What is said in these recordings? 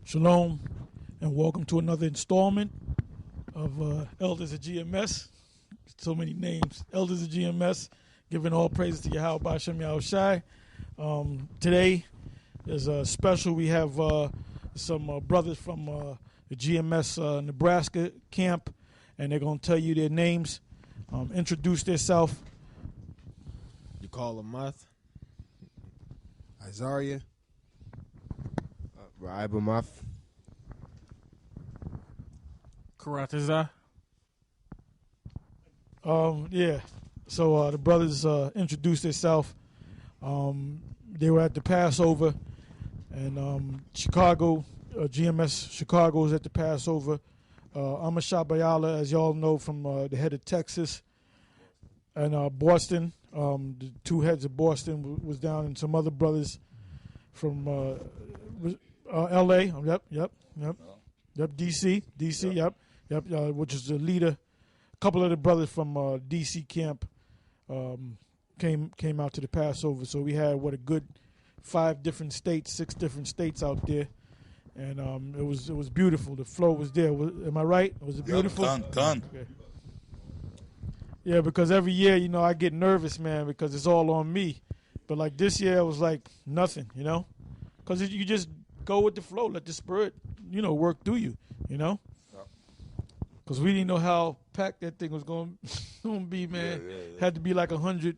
Shalom, and welcome to another installment of Elders of GMS. So many names. Elders of GMS, giving all praises to Yahweh B'Shem Yahushai. Today is a special. We have some brothers from the GMS Nebraska camp, and they're going to tell you their names, introduce themselves. You call him Muth. Azaria. Raiba Muth. Karataza. Yeah. So the brothers introduced themselves. They were at the Passover, and Chicago, GMS Chicago was at the Passover. Amashah Bayala, as y'all know, from the head of Texas, and Boston. The two heads of Boston was down, and some other brothers from L.A. Yep. D.C. Yep. Which is the leader. A couple of the brothers from D.C. camp came out to the Passover. So we had a good 6 different states out there, and it was beautiful. The flow was there. Am I right? Was it beautiful? Done. Okay. Yeah, because every year, I get nervous, man, because it's all on me. But like this year, it was like nothing, because you just go with the flow, let the spirit, work through you, Because we didn't know how packed that thing was going to be, man. Yeah. Had to be like 100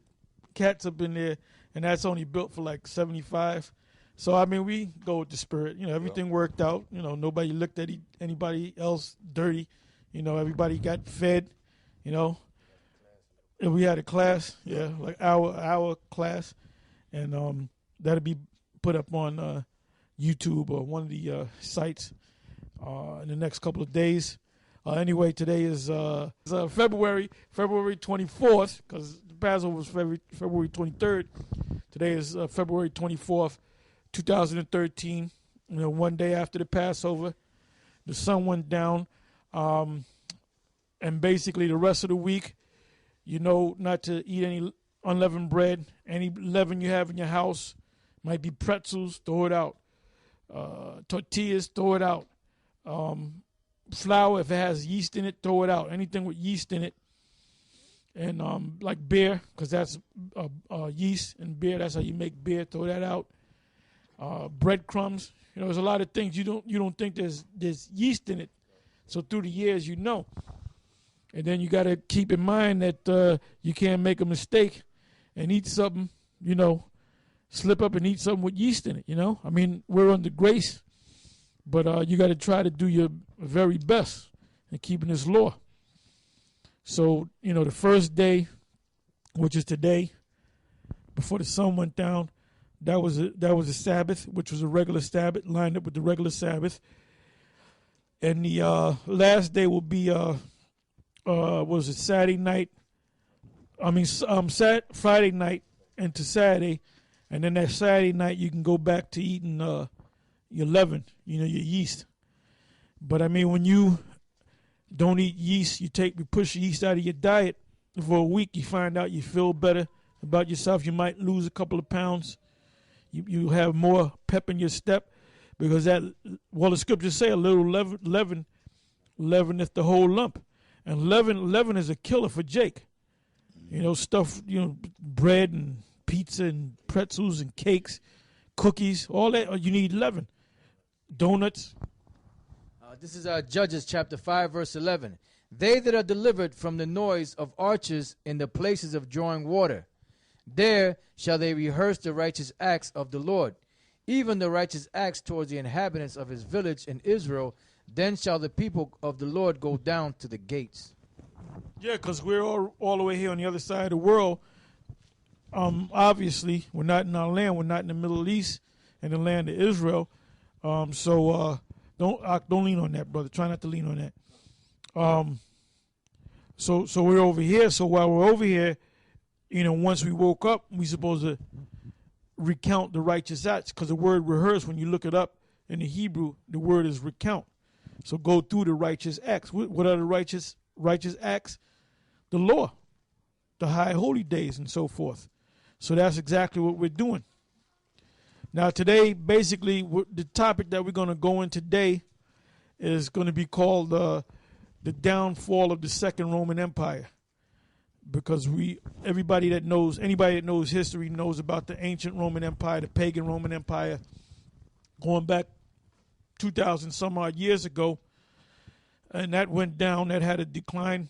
cats up in there, and that's only built for like 75. So, we go with the spirit. Everything worked out. Nobody looked at anybody else dirty. Everybody got fed, And we had a class, like our class, and that'll be put up on YouTube or one of the sites in the next couple of days. Anyway, today is February 24th, because the Passover was February 23rd. Today is February 24th, 2013. One day after the Passover, the sun went down, and basically the rest of the week, not to eat any unleavened bread. Any leaven you have in your house, might be pretzels, throw it out. Tortillas, throw it out. Flour, if it has yeast in it, throw it out. Anything with yeast in it. And like beer, because that's yeast and beer. That's how you make beer. Throw that out. Breadcrumbs. There's a lot of things you don't think there's yeast in it. So through the years, And then you got to keep in mind that you can't make a mistake and eat something, slip up and eat something with yeast in it, we're under grace, but you got to try to do your very best in keeping this law. So, the first day, which is today, before the sun went down, that was a Sabbath, which was a regular Sabbath, lined up with the regular Sabbath. And the last day will be Saturday night? Friday night into Saturday, and then that Saturday night you can go back to eating your leaven, your yeast. But when you don't eat yeast, you push yeast out of your diet for a week. You find out you feel better about yourself. You might lose a couple of pounds. You have more pep in your step, because the scriptures say a little leaven leaveneth the whole lump. And leaven is a killer for Jake. Stuff, bread and pizza and pretzels and cakes, cookies, all that. You need leaven. Donuts. This is Judges chapter 5, verse 11. They that are delivered from the noise of archers in the places of drawing water, there shall they rehearse the righteous acts of the Lord, even the righteous acts towards the inhabitants of his village in Israel. Then shall the people of the Lord go down to the gates. Yeah, because we're all the way here on the other side of the world. Obviously, we're not in our land. We're not in the Middle East, in the land of Israel. So don't lean on that, brother. Try not to lean on that. So we're over here. So while we're over here, once we woke up, we're supposed to recount the righteous acts, because the word rehearse, when you look it up in the Hebrew, the word is recount. So go through the righteous acts. What are the righteous acts? The law, the high holy days, and so forth. So that's exactly what we're doing. Now today, basically, the topic that we're going to go in today is going to be called the downfall of the Second Roman Empire, because anybody that knows history knows about the ancient Roman Empire, the pagan Roman Empire, going back 2,000 some odd years ago, and that went down. That had a decline,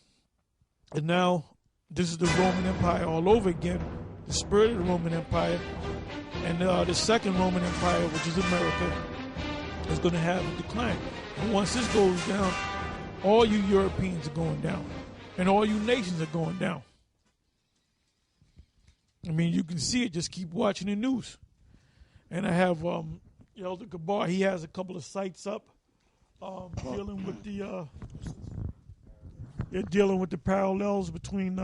and now this is the Roman Empire all over again, the spirit of the Roman Empire. And the Second Roman Empire, which is America, is going to have a decline. And once this goes down, all you Europeans are going down. And all you nations are going down. I mean, you can see it. Just keep watching the news. And I have Elder Gabar. He has a couple of sites up dealing with the parallels between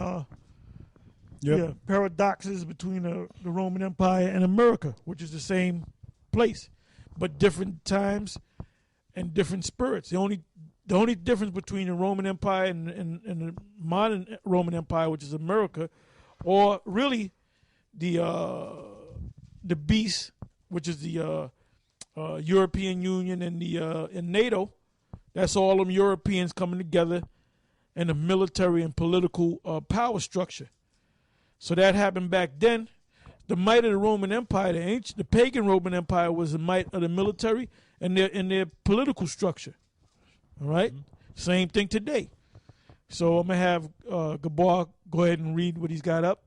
paradoxes between the Roman Empire and America, which is the same place, but different times and different spirits. The only difference between the Roman Empire and the modern Roman Empire, which is America, or really the beast, which is the European Union and NATO. That's all them Europeans coming together in a military and political power structure. So that happened back then. The might of the Roman Empire, the pagan Roman Empire, was the might of the military and their political structure. All right? Mm-hmm. Same thing today. So I'm going to have Gabar go ahead and read what he's got up.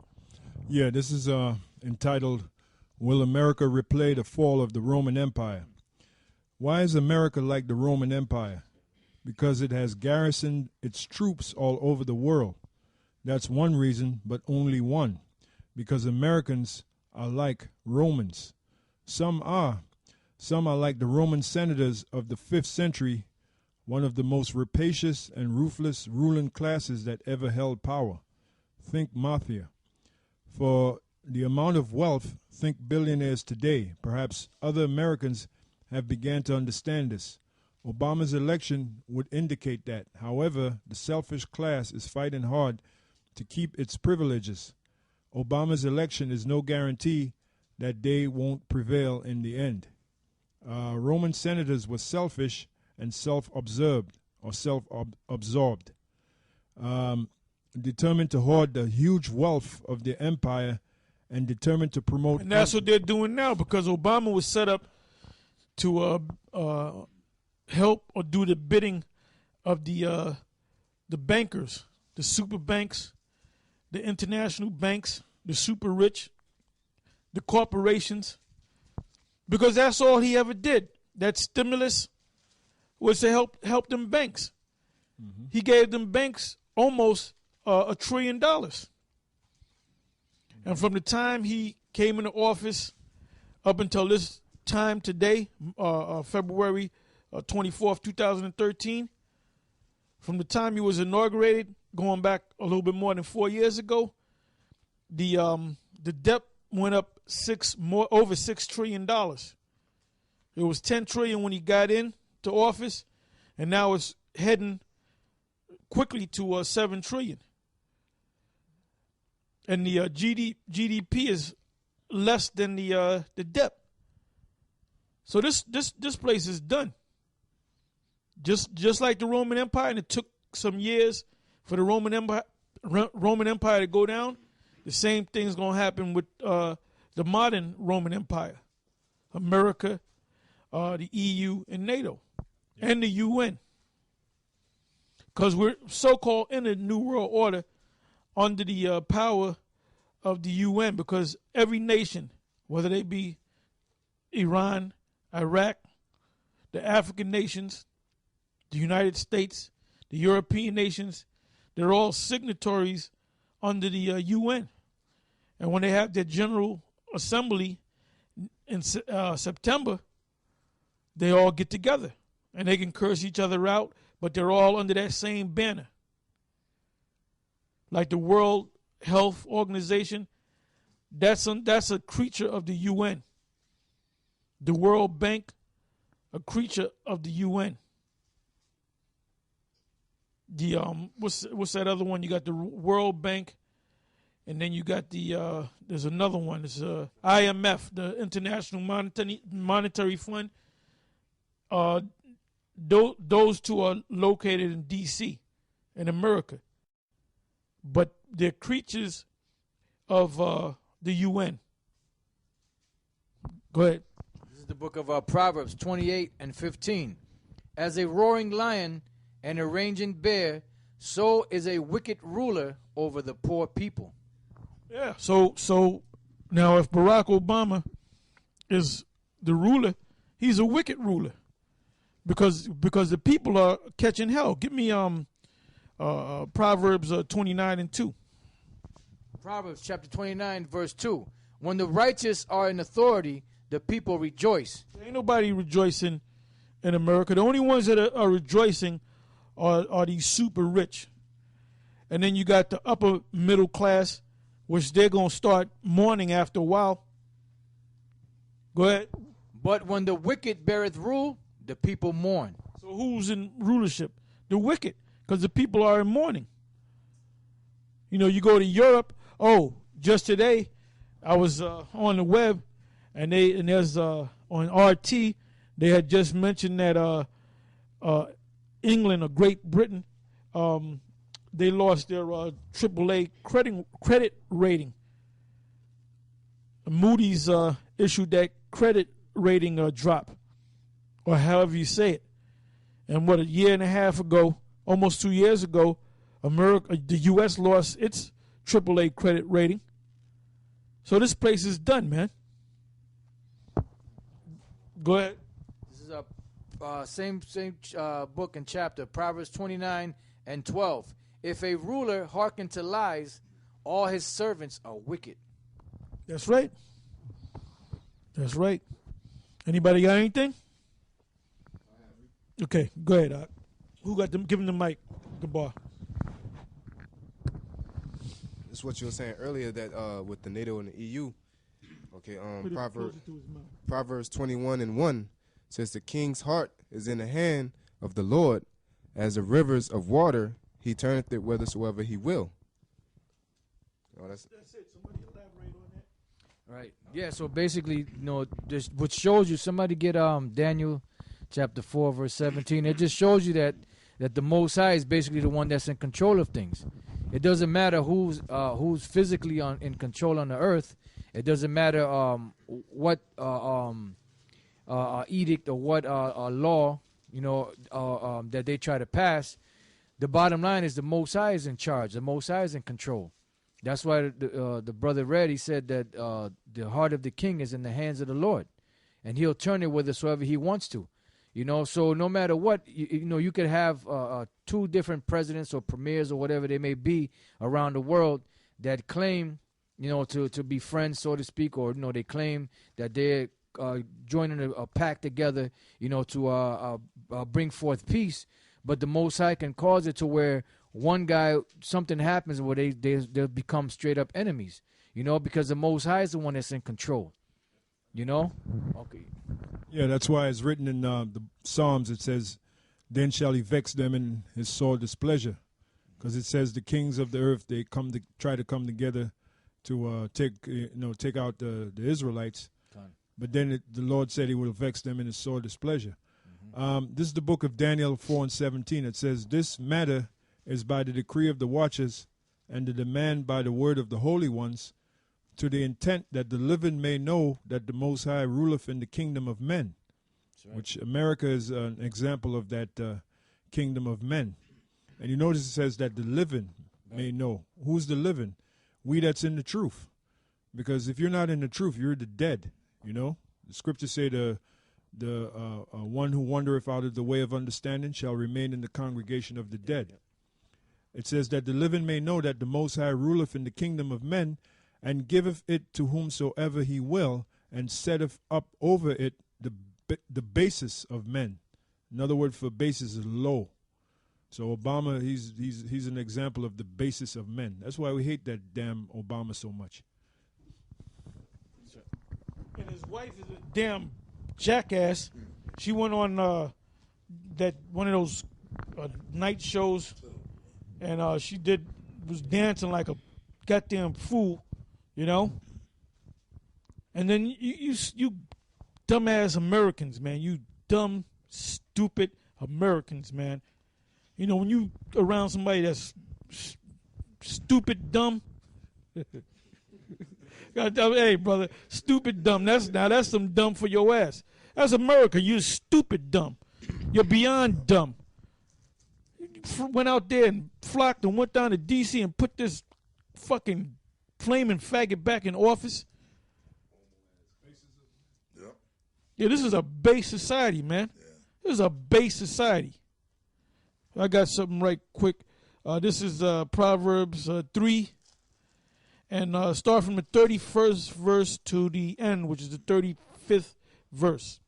Yeah, this is entitled, Will America Replay the Fall of the Roman Empire? Why is America like the Roman Empire? Because it has garrisoned its troops all over the world. That's one reason, but only one. Because Americans are like Romans. Some are. Some are like the Roman senators of the 5th century, one of the most rapacious and ruthless ruling classes that ever held power. Think mafia. For the amount of wealth, think billionaires today. Perhaps other Americans have begun to understand this. Obama's election would indicate that. However, the selfish class is fighting hard to keep its privileges. Obama's election is no guarantee that they won't prevail in the end. Roman senators were selfish and self-absorbed, determined to hoard the huge wealth of their empire and determined to promote... And that's what they're doing now, because Obama was set up to help or do the bidding of the bankers, the super banks, the international banks, the super rich, the corporations, because that's all he ever did. That stimulus was to help them banks. Mm-hmm. He gave them banks almost $1 trillion. And from the time he came into office up until this time today, February 24th, 2013, from the time he was inaugurated, going back a little bit more than 4 years ago, the debt went up over $6 trillion. It was $10 trillion when he got into office, and now it's heading quickly to $7 trillion. And the GDP is less than the debt. So this place is done. Just like the Roman Empire, and it took some years for the Roman Empire to go down. The same thing's going to happen with the modern Roman Empire, America, the EU, and NATO, and the UN. Because we're so-called in a New World Order under the power of the UN, because every nation, whether they be Iran, Iraq, the African nations, the United States, the European nations, they're all signatories under the UN. And when they have their General Assembly in September, they all get together. And they can curse each other out, but they're all under that same banner. Like the World Health Organization, that's a creature of the UN. The World Bank, a creature of the UN. The what's that other one? You got the World Bank And then you got there's another one. It's IMF, the International Monetary Fund. Those two are located in D.C., in America. But they're creatures of the UN. Go ahead. This is the book of Proverbs 28 and 15. As a roaring lion and a raging bear, so is a wicked ruler over the poor people. Yeah. So now if Barack Obama is the ruler, he's a wicked ruler. Because the people are catching hell. Give me Proverbs 29 and 2. Proverbs chapter 29, verse 2. When the righteous are in authority, the people rejoice. Ain't nobody rejoicing in America. The only ones that are rejoicing are these super rich. And then you got the upper middle class, which they're going to start mourning after a while. Go ahead. But when the wicked beareth rule, the people mourn. So who's in rulership? The wicked, because the people are in mourning. You know, you go to Europe. Oh, just today, I was on the web, and there's on RT, they had just mentioned that England or Great Britain, they lost their AAA credit rating. Moody's issued that credit rating drop, or however you say it. And what, a year and a half ago, almost 2 years ago, the U.S. lost its AAA credit rating. So this place is done, man. Go ahead. This is a same book and chapter, Proverbs 29 and 12. If a ruler hearken to lies, all his servants are wicked. That's right. That's right. Anybody got anything? Okay, go ahead, Doc. Who got them? Give him the mic. The bar. That's what you were saying earlier, that with the NATO and the EU. Okay, Proverbs 21 and 1 says, the king's heart is in the hand of the Lord, as the rivers of water, he turneth it whithersoever he will. Oh, that's it. Somebody elaborate on that. Right. Yeah, so basically, this, which shows you, somebody get Daniel chapter 4, verse 17. It just shows you that the Most High is basically the one that's in control of things. It doesn't matter who's physically in control on the earth. It doesn't matter what edict or what law that they try to pass. The bottom line is the Most High is in charge. The Most High is in control. That's why the brother read. He said that the heart of the king is in the hands of the Lord, and He'll turn it whithersoever He wants to. So no matter what, you could have two different presidents or premiers or whatever they may be around the world that claim, to be friends, so to speak, or they claim that they're joining a pact together, to bring forth peace. But the Most High can cause it to where one guy, something happens where they'll become straight up enemies, because the Most High is the one that's in control, Okay. Yeah, that's why it's written in the Psalms. It says, then shall he vex them in his sore displeasure. Because it says the kings of the earth, they try to come together to take out the Israelites. But then the Lord said he will vex them in his sore displeasure. This is the book of Daniel 4 and 17. It says, this matter is by the decree of the watchers and the demand by the word of the holy ones, to the intent that the living may know that the Most High ruleth in the kingdom of men, right. Which America is an example of that kingdom of men. And you notice it says that the living may know. Who's the living? We that's in the truth. Because if you're not in the truth, you're the dead, The scriptures say the one who wandereth out of the way of understanding shall remain in the congregation of the dead. It says that the living may know that the Most High ruleth in the kingdom of men, and giveth it to whomsoever he will, and setteth up over it the basis of men. Another word for basis is low. So Obama, he's an example of the basis of men. That's why we hate that damn Obama so much. And his wife is a damn jackass. She went on that one of those night shows, and she was dancing like a goddamn fool, you know. And then you dumbass Americans, man. You dumb, stupid Americans, man. You know, when you around somebody that's stupid, dumb. Hey, brother, stupid, dumb. That's some dumb for your ass. That's America. You're stupid, dumb. You're beyond dumb. Went out there and flocked and went down to D.C. and put this fucking flaming faggot back in office. Yeah, this is a base society, man. This is a base society. I got something right quick. This is Proverbs 3. And start from the 31st verse to the end, which is the 35th verse.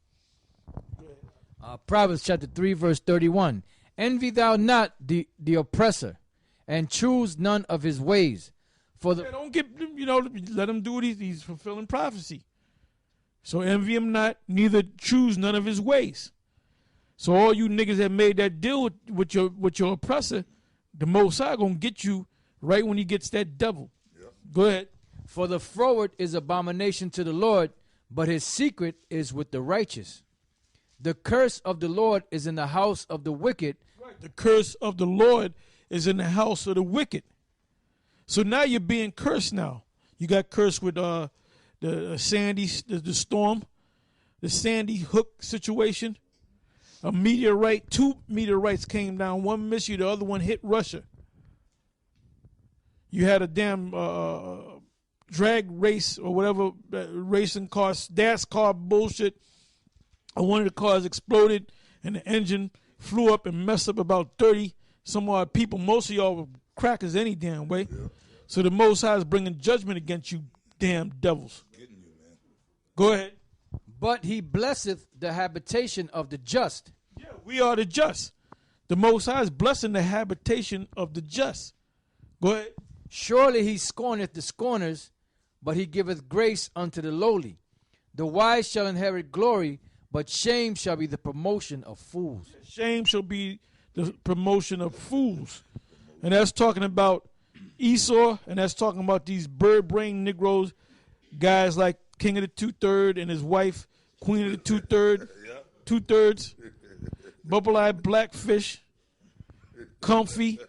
Proverbs chapter 3, verse 31. Envy thou not the oppressor, and choose none of his ways. For the don't get, let him do what he's fulfilling prophecy. So envy him not, neither choose none of his ways. So all you niggas that made that deal with your oppressor, the Most High gonna get you right when he gets that devil. Yep. Go ahead. For the froward is abomination to the Lord, but his secret is with the righteous. The curse of the Lord is in the house of the wicked. Right. The curse of the Lord is in the house of the wicked. So now you're being cursed now. You got cursed with the Sandy, the storm, the Sandy Hook situation. A meteorite, 2 meteorites came down. One missed you, the other one hit Russia. You had a damn drag race or whatever, racing car, NASCAR bullshit. And one of the cars exploded and the engine flew up and messed up about 30 some odd people. Most of y'all were crackers any damn way. Yeah. So the Most High is bringing judgment against you damn devils. Getting you, man. Go ahead. But he blesseth the habitation of the just. Yeah, we are the just. The Most High is blessing the habitation of the just. Go ahead. Surely he scorneth the scorners, but he giveth grace unto the lowly. The wise shall inherit glory, but shame shall be the promotion of fools. Shame shall be the promotion of fools. And that's talking about Esau, and that's talking about these bird-brained Negroes, guys like King of the Two-Third and his wife, Queen of the Two-Thirds, Bubble-Eyed Blackfish, Comfy,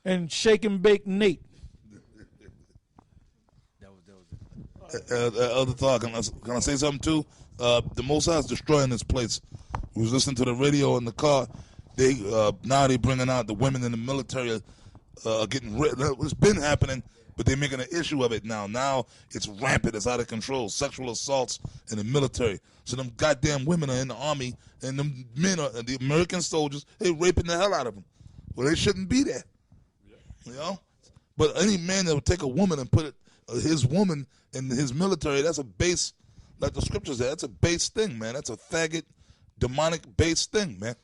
and Shake and Bake Nate. Other thought, can I say something too? The Most High is destroying this place. We was listening to the radio in the car. Now they bringing out the women in the military getting rid. It's been happening, but they're making an issue of it now. Now it's rampant. It's out of control. Sexual assaults in the military. So them goddamn women are in the army, and them men are the American soldiers. They raping the hell out of them. Well, they shouldn't be there. You know. But any man that would take a woman and put his woman in his military, that's a base. Like the scriptures say, that's a base thing, man. That's a faggot, demonic base thing, man.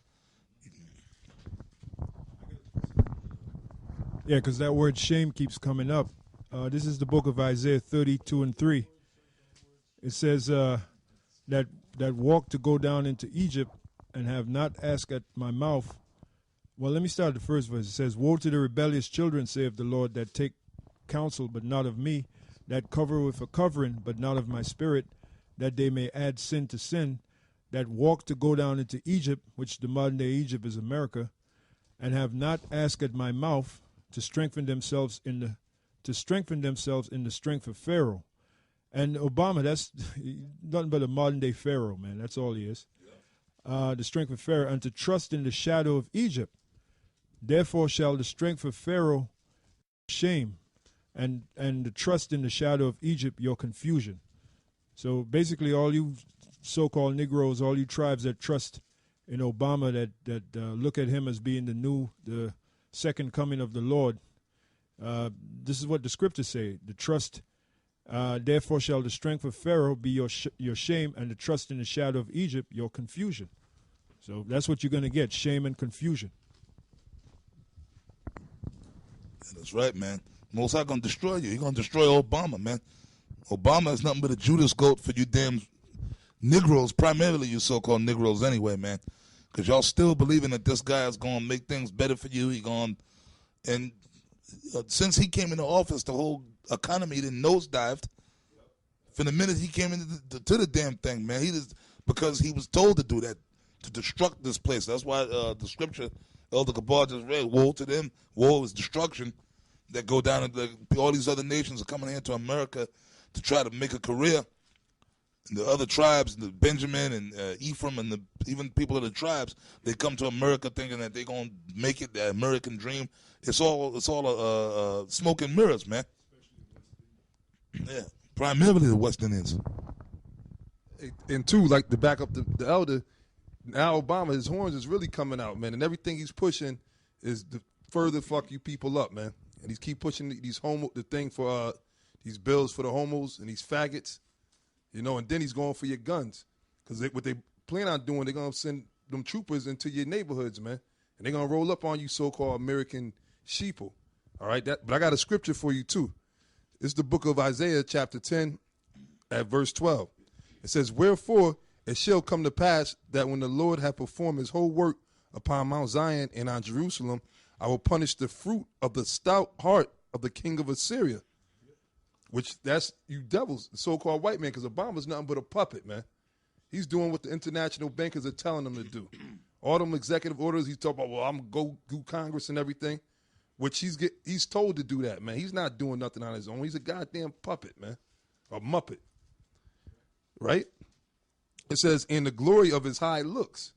Yeah, because that word shame keeps coming up. This is the book of Isaiah 32 and 3. It says that walk to go down into Egypt and have not asked at my mouth. Well, let me start the first verse. It says, woe to the rebellious children, saith the Lord, that take counsel, but not of me, that cover with a covering, but not of my spirit, that they may add sin to sin, that walk to go down into Egypt, which the modern day Egypt is America, and have not asked at my mouth to strengthen themselves in the strength of Pharaoh. And Obama, that's nothing but a modern day Pharaoh, man. That's all he is. Yeah. The strength of Pharaoh, and to trust in the shadow of Egypt. Therefore shall the strength of Pharaoh shame, and the trust in the shadow of Egypt your confusion. So basically, all you so-called Negroes, all you tribes that trust in Obama, that look at him as being the second coming of the Lord, this is what the scriptures say: the trust. Therefore shall the strength of Pharaoh be your shame, and the trust in the shadow of Egypt your confusion. So that's what you're going to get: shame and confusion. That's right, man. Most High gonna destroy you. He's gonna destroy Obama, man. Obama is nothing but a Judas goat for you damn Negroes, primarily you so-called Negroes anyway, man. Because y'all still believing that this guy is gonna make things better for you. And since he came into office, the whole economy then nosedived. From the minute he came into to the damn thing, man, because he was told to do that, to destruct this place. That's why the scripture Elder Kabar just read, woe to them, woe is destruction, that go down and all these other nations are coming here to America to try to make a career. And the other tribes, the Benjamin and Ephraim and even people of the tribes, they come to America thinking that they're going to make it, the American dream. It's all smoke and mirrors, man. Yeah, primarily the West Indians. And two, like to back up the elder, now Obama, his horns is really coming out, man. And everything he's pushing is to further fuck you people up, man. And he keep pushing the thing for these bills for the homos and these faggots. You know, and then he's going for your guns. Because what they plan on doing, they're going to send them troopers into your neighborhoods, man. And they're going to roll up on you so-called American sheeple. All right? But I got a scripture for you, too. It's the book of Isaiah, chapter 10, at verse 12. It says, wherefore it shall come to pass that when the Lord hath performed his whole work upon Mount Zion and on Jerusalem, I will punish the fruit of the stout heart of the king of Assyria. Which that's you devils, the so-called white man, because Obama's nothing but a puppet, man. He's doing what the international bankers are telling him to do. All them executive orders, he's talking about, well, I'm going to go do Congress and everything, which he's told to do that, man. He's not doing nothing on his own. He's a goddamn puppet, man, a muppet, right? It says, in the glory of his high looks,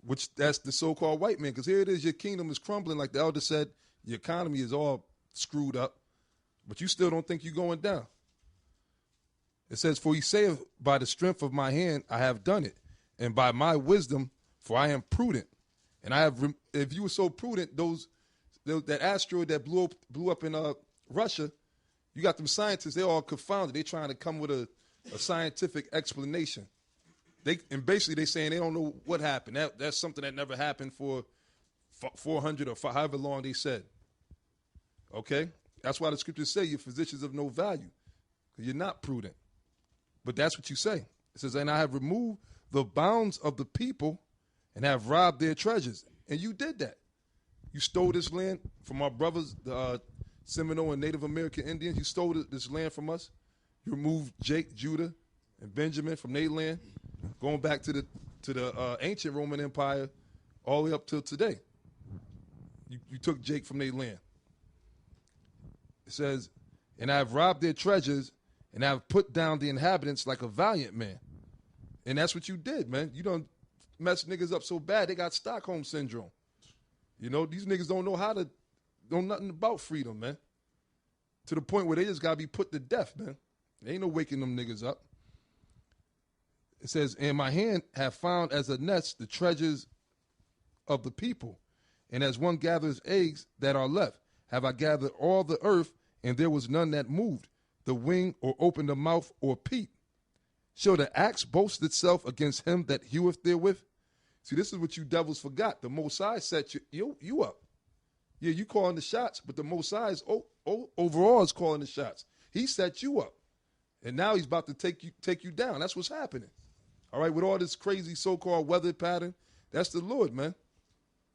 which that's the so-called white man, because here it is, your kingdom is crumbling, like the elder said, your economy is all screwed up. But you still don't think you're going down. It says, for he saith, by the strength of my hand I have done it, and by my wisdom, for I am prudent. And I have, if you were so prudent, that asteroid that blew up in Russia, you got them scientists, they're all confounded. They're trying to come with a scientific explanation. And basically they're saying they don't know what happened. That's something that never happened for 400 or however long they said. Okay? That's why the scriptures say you're physicians of no value, because you're not prudent. But that's what you say. It says, and I have removed the bounds of the people and have robbed their treasures. And you did that. You stole this land from our brothers, the Seminole and Native American Indians. You stole this land from us. You removed Jake, Judah, and Benjamin from their land, going back to the ancient Roman Empire all the way up till today. You took Jake from their land. It says, and I have robbed their treasures, and I have put down the inhabitants like a valiant man. And that's what you did, man. You done messed niggas up so bad, they got Stockholm Syndrome. You know, these niggas don't know nothing about freedom, man. To the point where they just got to be put to death, man. There ain't no waking them niggas up. It says, and my hand have found as a nest the treasures of the people, and as one gathers eggs that are left, have I gathered all the earth, and there was none that moved, the wing or opened the mouth or peep. Shall the axe boast itself against him that heweth therewith? See, this is what you devils forgot. The Most High set you up. Yeah, you calling the shots, but the Most High is overall is calling the shots. He set you up, and now he's about to take you down. That's what's happening. All right, with all this crazy so-called weather pattern, that's the Lord, man.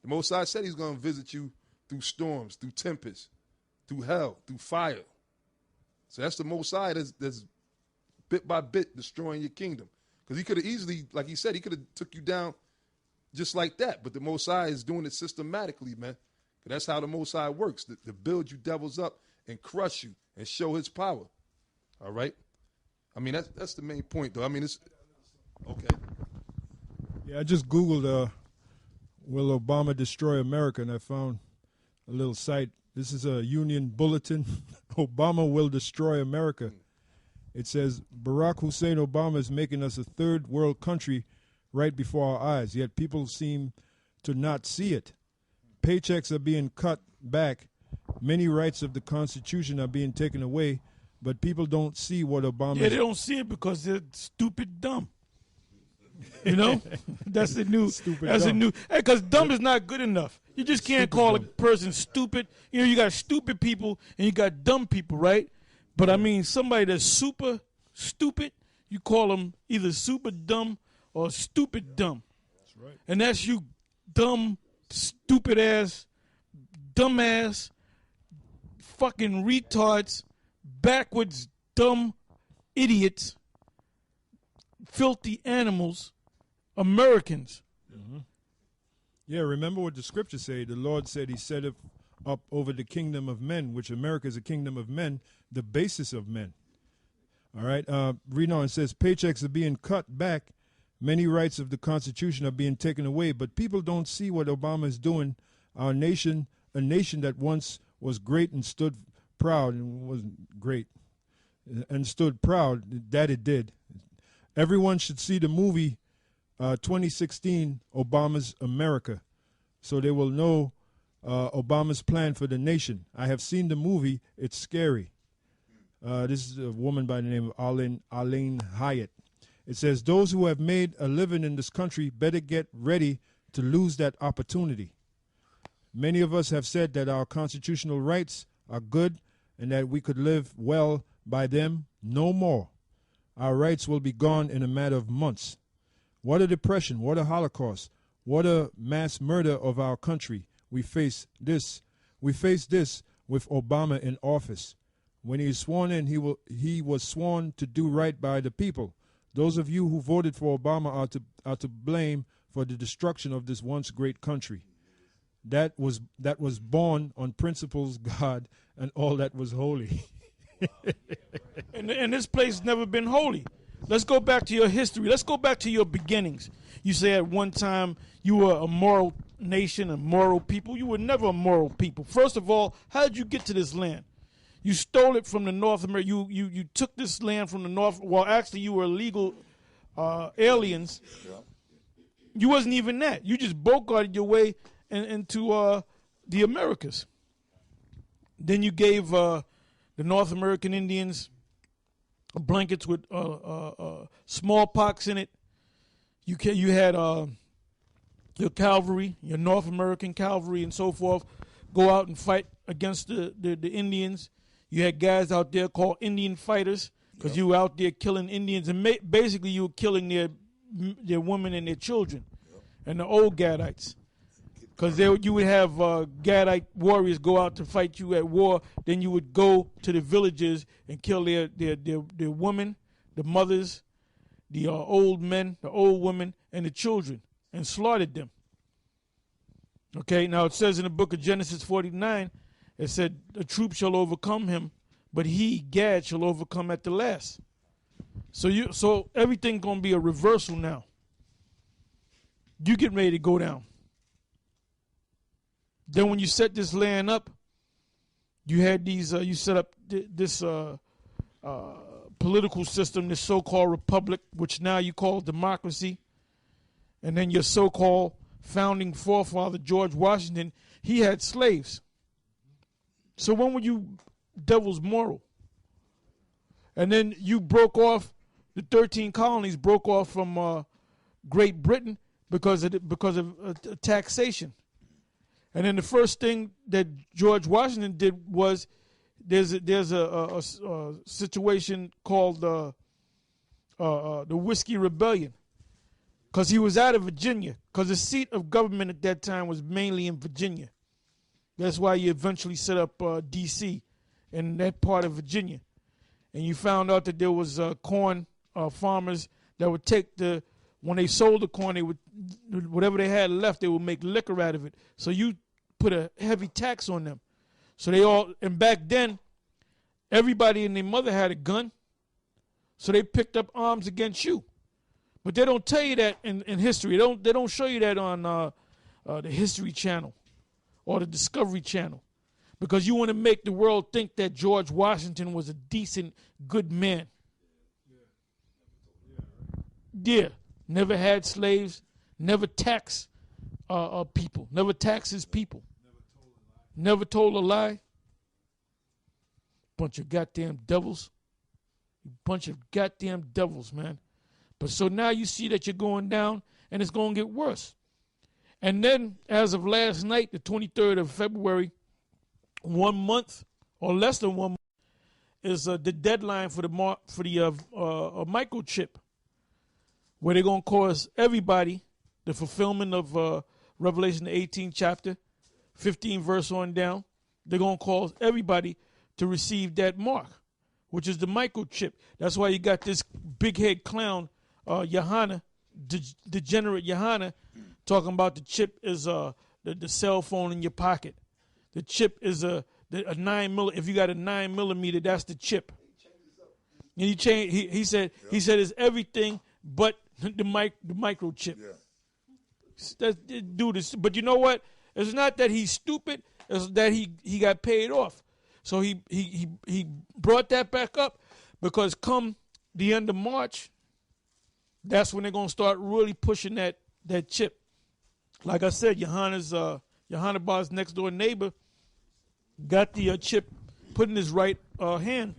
The Most High said he's going to visit you through storms, through tempests, through hell, through fire. So that's the Most High that's bit by bit destroying your kingdom. Because he could have easily, like he said, he could have took you down just like that. But the Most High is doing it systematically, man. Because that's how the Most High works, to build you devils up and crush you and show his power. All right? I mean, that's the main point, though. I mean, it's okay. Yeah, I just Googled will Obama destroy America, and I found a little site. This is a Union Bulletin. Obama will destroy America. It says, Barack Hussein Obama is making us a third world country right before our eyes, yet people seem to not see it. Paychecks are being cut back. Many rights of the Constitution are being taken away, but people don't see what Obama is. Yeah, they don't see it because they're stupid dumb. You know? That's the new. Stupid that's dumb. the new. Because dumb is not good enough. You just can't call a person stupid. You know, you got stupid people and you got dumb people, right? But I mean, somebody that's super stupid, you call them either super dumb or stupid dumb. That's right. And that's you dumb, stupid ass, dumb ass, fucking retards, backwards, dumb idiots, filthy animals, Americans. Yeah, remember what the scriptures say. The Lord said he set it up over the kingdom of men, which America is a kingdom of men, the basis of men. All right, reading on, it says, paychecks are being cut back. Many rights of the Constitution are being taken away, but people don't see what Obama is doing. Our nation, a nation that once was great and stood proud, and wasn't great, and stood proud, that it did. Everyone should see the movie 2016, Obama's America, so they will know Obama's plan for the nation. I have seen the movie. It's scary. This is a woman by the name of Arlene Hyatt. It says, those who have made a living in this country better get ready to lose that opportunity. Many of us have said that our constitutional rights are good and that we could live well by them. No more. Our rights will be gone in a matter of months. What a depression, what a Holocaust, what a mass murder of our country. We face this with Obama in office. When he is sworn in, he was sworn to do right by the people. Those of you who voted for Obama are to blame for the destruction of this once great country. That was born on principles, God, and all that was holy. And this place has never been holy. Let's go back to your history. Let's go back to your beginnings. You say at one time you were a moral nation, a moral people. You were never a moral people. First of all, how did you get to this land? You stole it from the North America. You took this land from the North. Well, actually, you were illegal aliens. Yeah. You wasn't even that. You just bogarted your way into the Americas. Then you gave the North American Indians blankets with smallpox in it. You had your cavalry, your North American cavalry, and so forth, go out and fight against the Indians. You had guys out there called Indian fighters because you were out there killing Indians, and basically you were killing their women and their children, and the old Gadites. Because you would have Gadite warriors go out to fight you at war. Then you would go to the villages and kill their women, the mothers, the old men, the old women, and the children, and slaughtered them. Okay, now it says in the book of Genesis 49, it said, the troop shall overcome him, but he, Gad, shall overcome at the last. So everything's going to be a reversal now. You get ready to go down. Then when you set this land up, you had these, you set up this political system, this so-called republic, which now you call democracy. And then your so-called founding forefather, George Washington, he had slaves. So when were you devil's moral? And then you broke off, the 13 colonies broke off from Great Britain because of taxation. And then the first thing that George Washington did was there's a situation called the Whiskey Rebellion, because he was out of Virginia, because the seat of government at that time was mainly in Virginia. That's why you eventually set up D.C. in that part of Virginia. And you found out that there was corn farmers that would take when they sold the corn, they would, whatever they had left, they would make liquor out of it. So you put a heavy tax on them. So and back then, everybody and their mother had a gun. So they picked up arms against you. But they don't tell you that in history. They don't show you that on the History Channel or the Discovery Channel, because you want to make the world think that George Washington was a decent, good man. Yeah, never had slaves, never taxed people, never taxed his people, never told a lie. Bunch of goddamn devils. Bunch of goddamn devils, man. But so now you see that you're going down, and it's going to get worse. And then, as of last night, the 23rd of February, 1 month or less than 1 month is the deadline for the microchip, where they're going to cause everybody the fulfillment of Revelation, the 18th chapter, 15 verse on down. They're going to cause everybody to receive that mark, which is the microchip. That's why you got this big head clown, Yohana, degenerate Yohana, talking about the chip is the cell phone in your pocket. The chip is a 9mm. If you got a 9mm, that's the chip. And he changed. He said it's everything but the microchip. Yeah. Dude is, but you know what? It's not that he's stupid. It's that he got paid off. So he brought that back up because come the end of March, that's when they're gonna start really pushing that chip. Like I said, Yohana Bar's next door neighbor got the chip put in his right hand,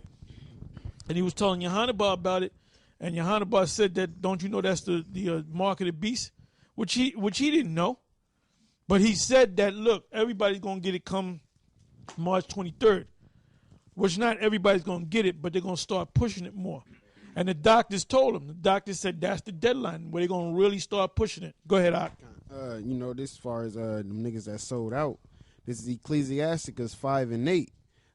and he was telling Yohana Bar about it, and Yohana Bar said that, don't you know that's the mark of the beast, which he didn't know, but he said that, look, everybody's gonna get it come March 23rd, which not everybody's gonna get it, but they're gonna start pushing it more. And the doctors told him. The doctors said that's the deadline where they're gonna really start pushing it. Go ahead, Ak. This as far as them niggas that sold out. This is Ecclesiasticus 5:8.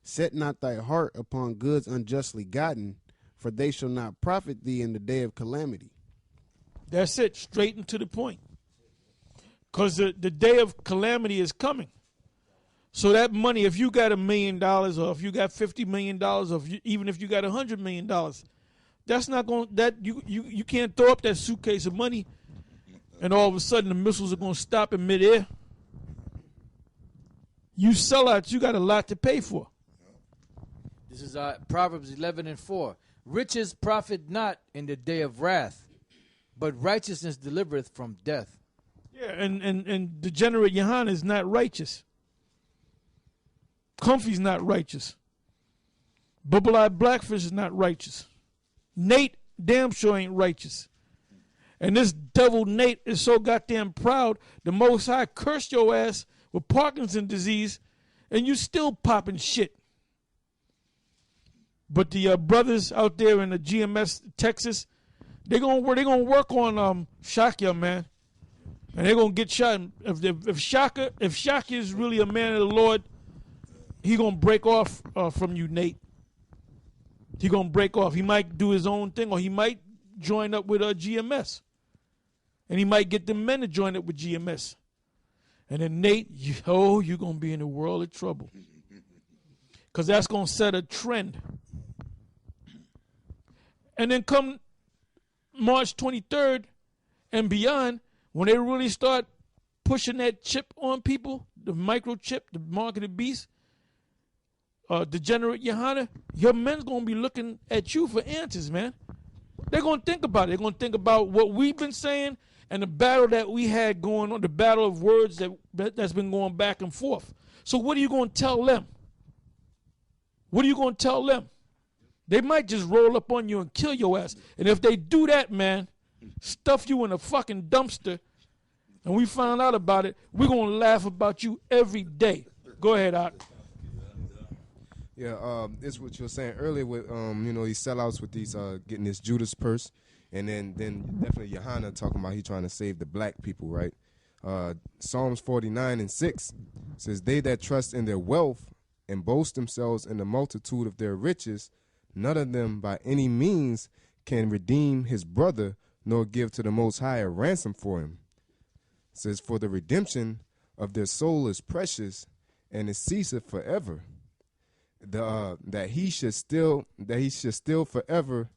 Set not thy heart upon goods unjustly gotten, for they shall not profit thee in the day of calamity. That's it, straight and to the point. Because the day of calamity is coming. So that money, if you got $1 million, or if you got $50 million, or even if you got $100 million, that's not going. That you can't throw up that suitcase of money, and all of a sudden the missiles are going to stop in midair. You sellouts, you got a lot to pay for. This is Proverbs 11:4. Riches profit not in the day of wrath, but righteousness delivereth from death. Yeah, and degenerate Yohana is not righteous. Comfy's not righteous. Bubble-eyed Blackfish is not righteous. Nate damn sure ain't righteous. And this devil Nate is so goddamn proud, the Most High cursed your ass with Parkinson's disease, and you still popping shit. But the brothers out there in the GMS Texas, they're gonna work on Shaka, man, and they're gonna get shot. If Shaka is really a man of the Lord, he gonna break off from you, Nate. He gonna break off. He might do his own thing, or he might join up with GMS, and he might get the men to join up with GMS. And then Nate, you're gonna be in a world of trouble, because that's gonna set a trend. And then come March 23rd and beyond, when they really start pushing that chip on people, the microchip, the mark of the beast, degenerate Yohana, your men's going to be looking at you for answers, man. They're going to think about it. They're going to think about what we've been saying and the battle that we had going on, the battle of words that's been going back and forth. So what are you going to tell them? What are you going to tell them? They might just roll up on you and kill your ass. And if they do that, man, stuff you in a fucking dumpster, and we found out about it, we're going to laugh about you every day. Go ahead, Ak. Yeah, it's what you were saying earlier with these sellouts with these getting this Judas purse, and then definitely Yohana talking about he trying to save the black people, right? Psalms 49:6 says, "They that trust in their wealth and boast themselves in the multitude of their riches, none of them by any means can redeem his brother, nor give to the Most High a ransom for him." It says, "For the redemption of their soul is precious, and it ceaseth forever. That he should still forever,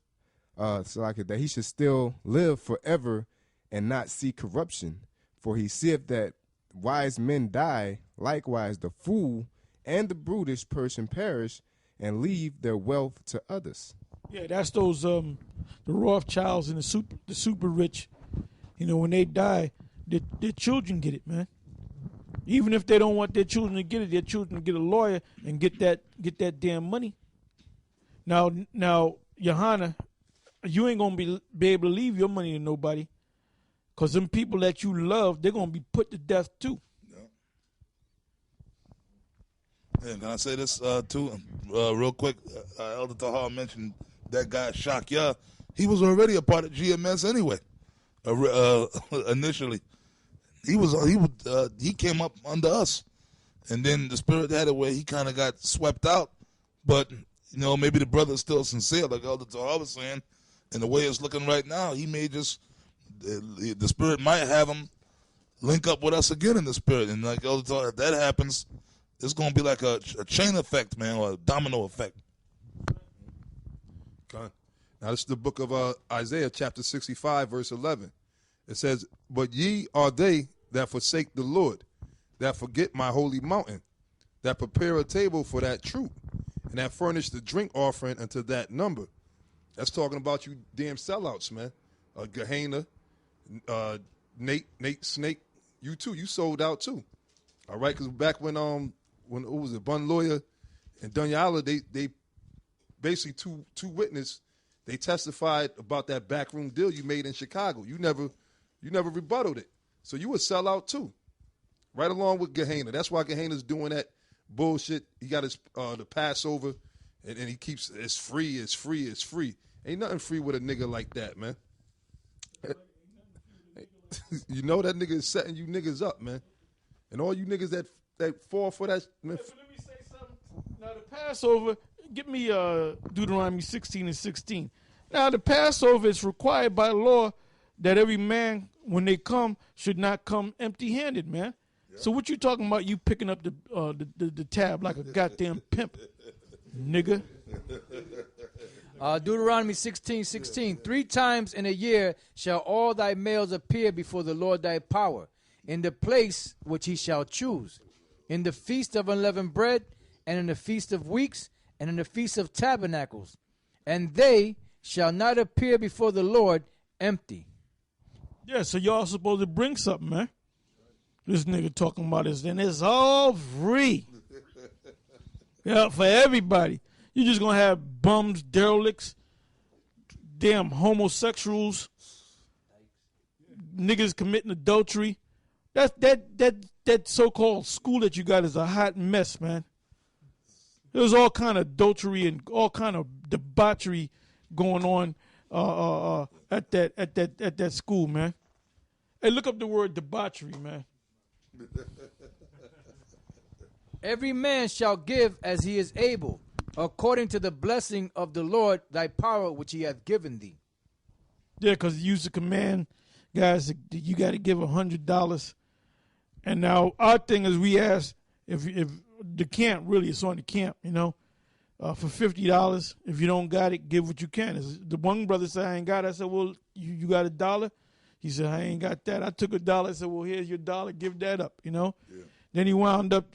that he should still live forever, and not see corruption. For he saith that wise men die, likewise the fool and the brutish person perish, and leave their wealth to others." Yeah, that's those the Rothschilds and the super rich. When they die, their children get it, man. Even if they don't want their children to get it, their children get a lawyer and get that damn money. Now, Yohana, you ain't gonna be able to leave your money to nobody, cause them people that you love, they're gonna be put to death too. Yeah, can I say this too, real quick? Elder Tahar mentioned that guy Shakya. He was already a part of GMS anyway. Initially, he came up under us, and then the Spirit had it where he kind of got swept out But, maybe the brother's still sincere, like Elder Tahar was saying, and the way it's looking right now, he may just, the Spirit might have him link up with us again in the Spirit. And like Elder Tahar, if that happens, it's going to be like a chain effect, man, or a domino effect. God. Now, this is the book of Isaiah, chapter 65, verse 11. It says, "But ye are they that forsake the Lord, that forget my holy mountain, that prepare a table for that troop, and that furnish the drink offering unto that number." That's talking about you damn sellouts, man. Gehenna, Nate Snake, you too. You sold out too. All right, because back when it was a Bun Lawyer and Dunyala, they basically two witnesses. They testified about that backroom deal you made in Chicago. You never rebutted it. So you would sell out too. Right along with Gehenna. That's why Gehenna's doing that bullshit. He got his the Passover and he keeps it's free. Ain't nothing free with a nigga like that, man. You know that nigga is setting you niggas up, man. And all you niggas that fall for that, man. Let me say something. Now the Passover, give me Deuteronomy 16 and 16. Now the Passover is required by law that every man, when they come, should not come empty-handed, man. Yep. So what you talking about? You picking up the tab like a goddamn pimp, nigga. Deuteronomy 16:16. 3 times in a year shall all thy males appear before the Lord thy power, in the place which he shall choose, in the feast of unleavened bread, and in the feast of weeks, and in the feast of tabernacles. And they shall not appear before the Lord empty. Yeah, so y'all supposed to bring something, man. This nigga talking about this, and it's all free. Yeah, for everybody. You just gonna have bums, derelicts, damn homosexuals, niggas committing adultery. That so-called school that you got is a hot mess, man. There's all kind of adultery and all kind of debauchery going on at that school, man. Hey, look up the word debauchery, man. Every man shall give as he is able, according to the blessing of the Lord thy power which he hath given thee. Yeah, because he used to command guys, you got to give $100. And now our thing is we ask if the camp, really it's on the camp, for $50. If you don't got it, give what you can. The one brother said, I ain't got it. I said, well, you got $1? He said, I ain't got that. I took $1. I said, well, here's your $1. Give that up, Yeah. Then he wound up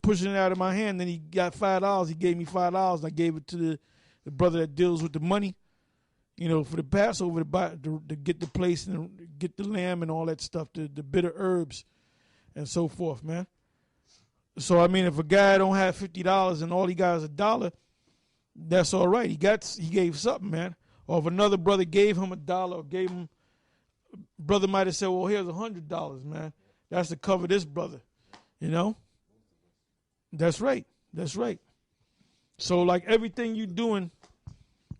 pushing it out of my hand. Then he got $5. He gave me $5. I gave it to the brother that deals with the money, for the Passover to get the place and get the lamb and all that stuff, the bitter herbs and so forth, man. So, I mean, if a guy don't have $50 and all he got is $1, that's all right. He gave something, man. Or if another brother gave him $1 or gave him, brother might have said, well, here's $100, man. That's to cover this brother, That's right. That's right. So, like everything you doing,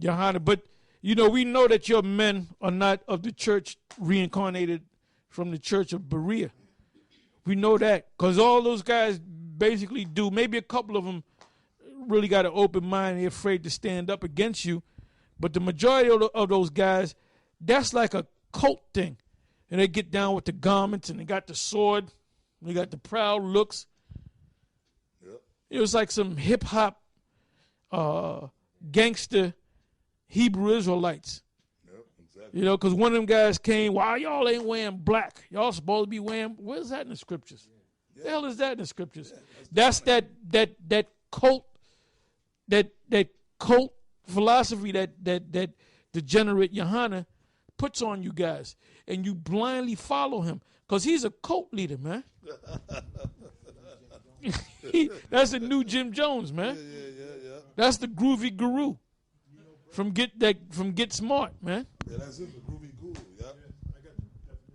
Johanna, but, we know that your men are not of the church reincarnated from the church of Berea. We know that because all those guys basically do. Maybe a couple of them really got an open mind. They're afraid to stand up against you. But the majority of those guys, that's like a cult thing. And they get down with the garments and they got the sword. They got the proud looks. Yep. It was like some hip-hop gangster Hebrew Israelites. Yep, exactly. Because one of them guys came, why y'all ain't wearing black? Y'all supposed to be wearing, where's that in the scriptures? Yeah. The hell is that in the scriptures? Yeah, that's that cult, that cult philosophy that degenerate Johanna puts on you guys. And you blindly follow him. Because he's a cult leader, man. That's the new Jim Jones, man. Yeah. That's the groovy guru from Get Smart, man. Yeah, that's it, the groovy guru. Yeah.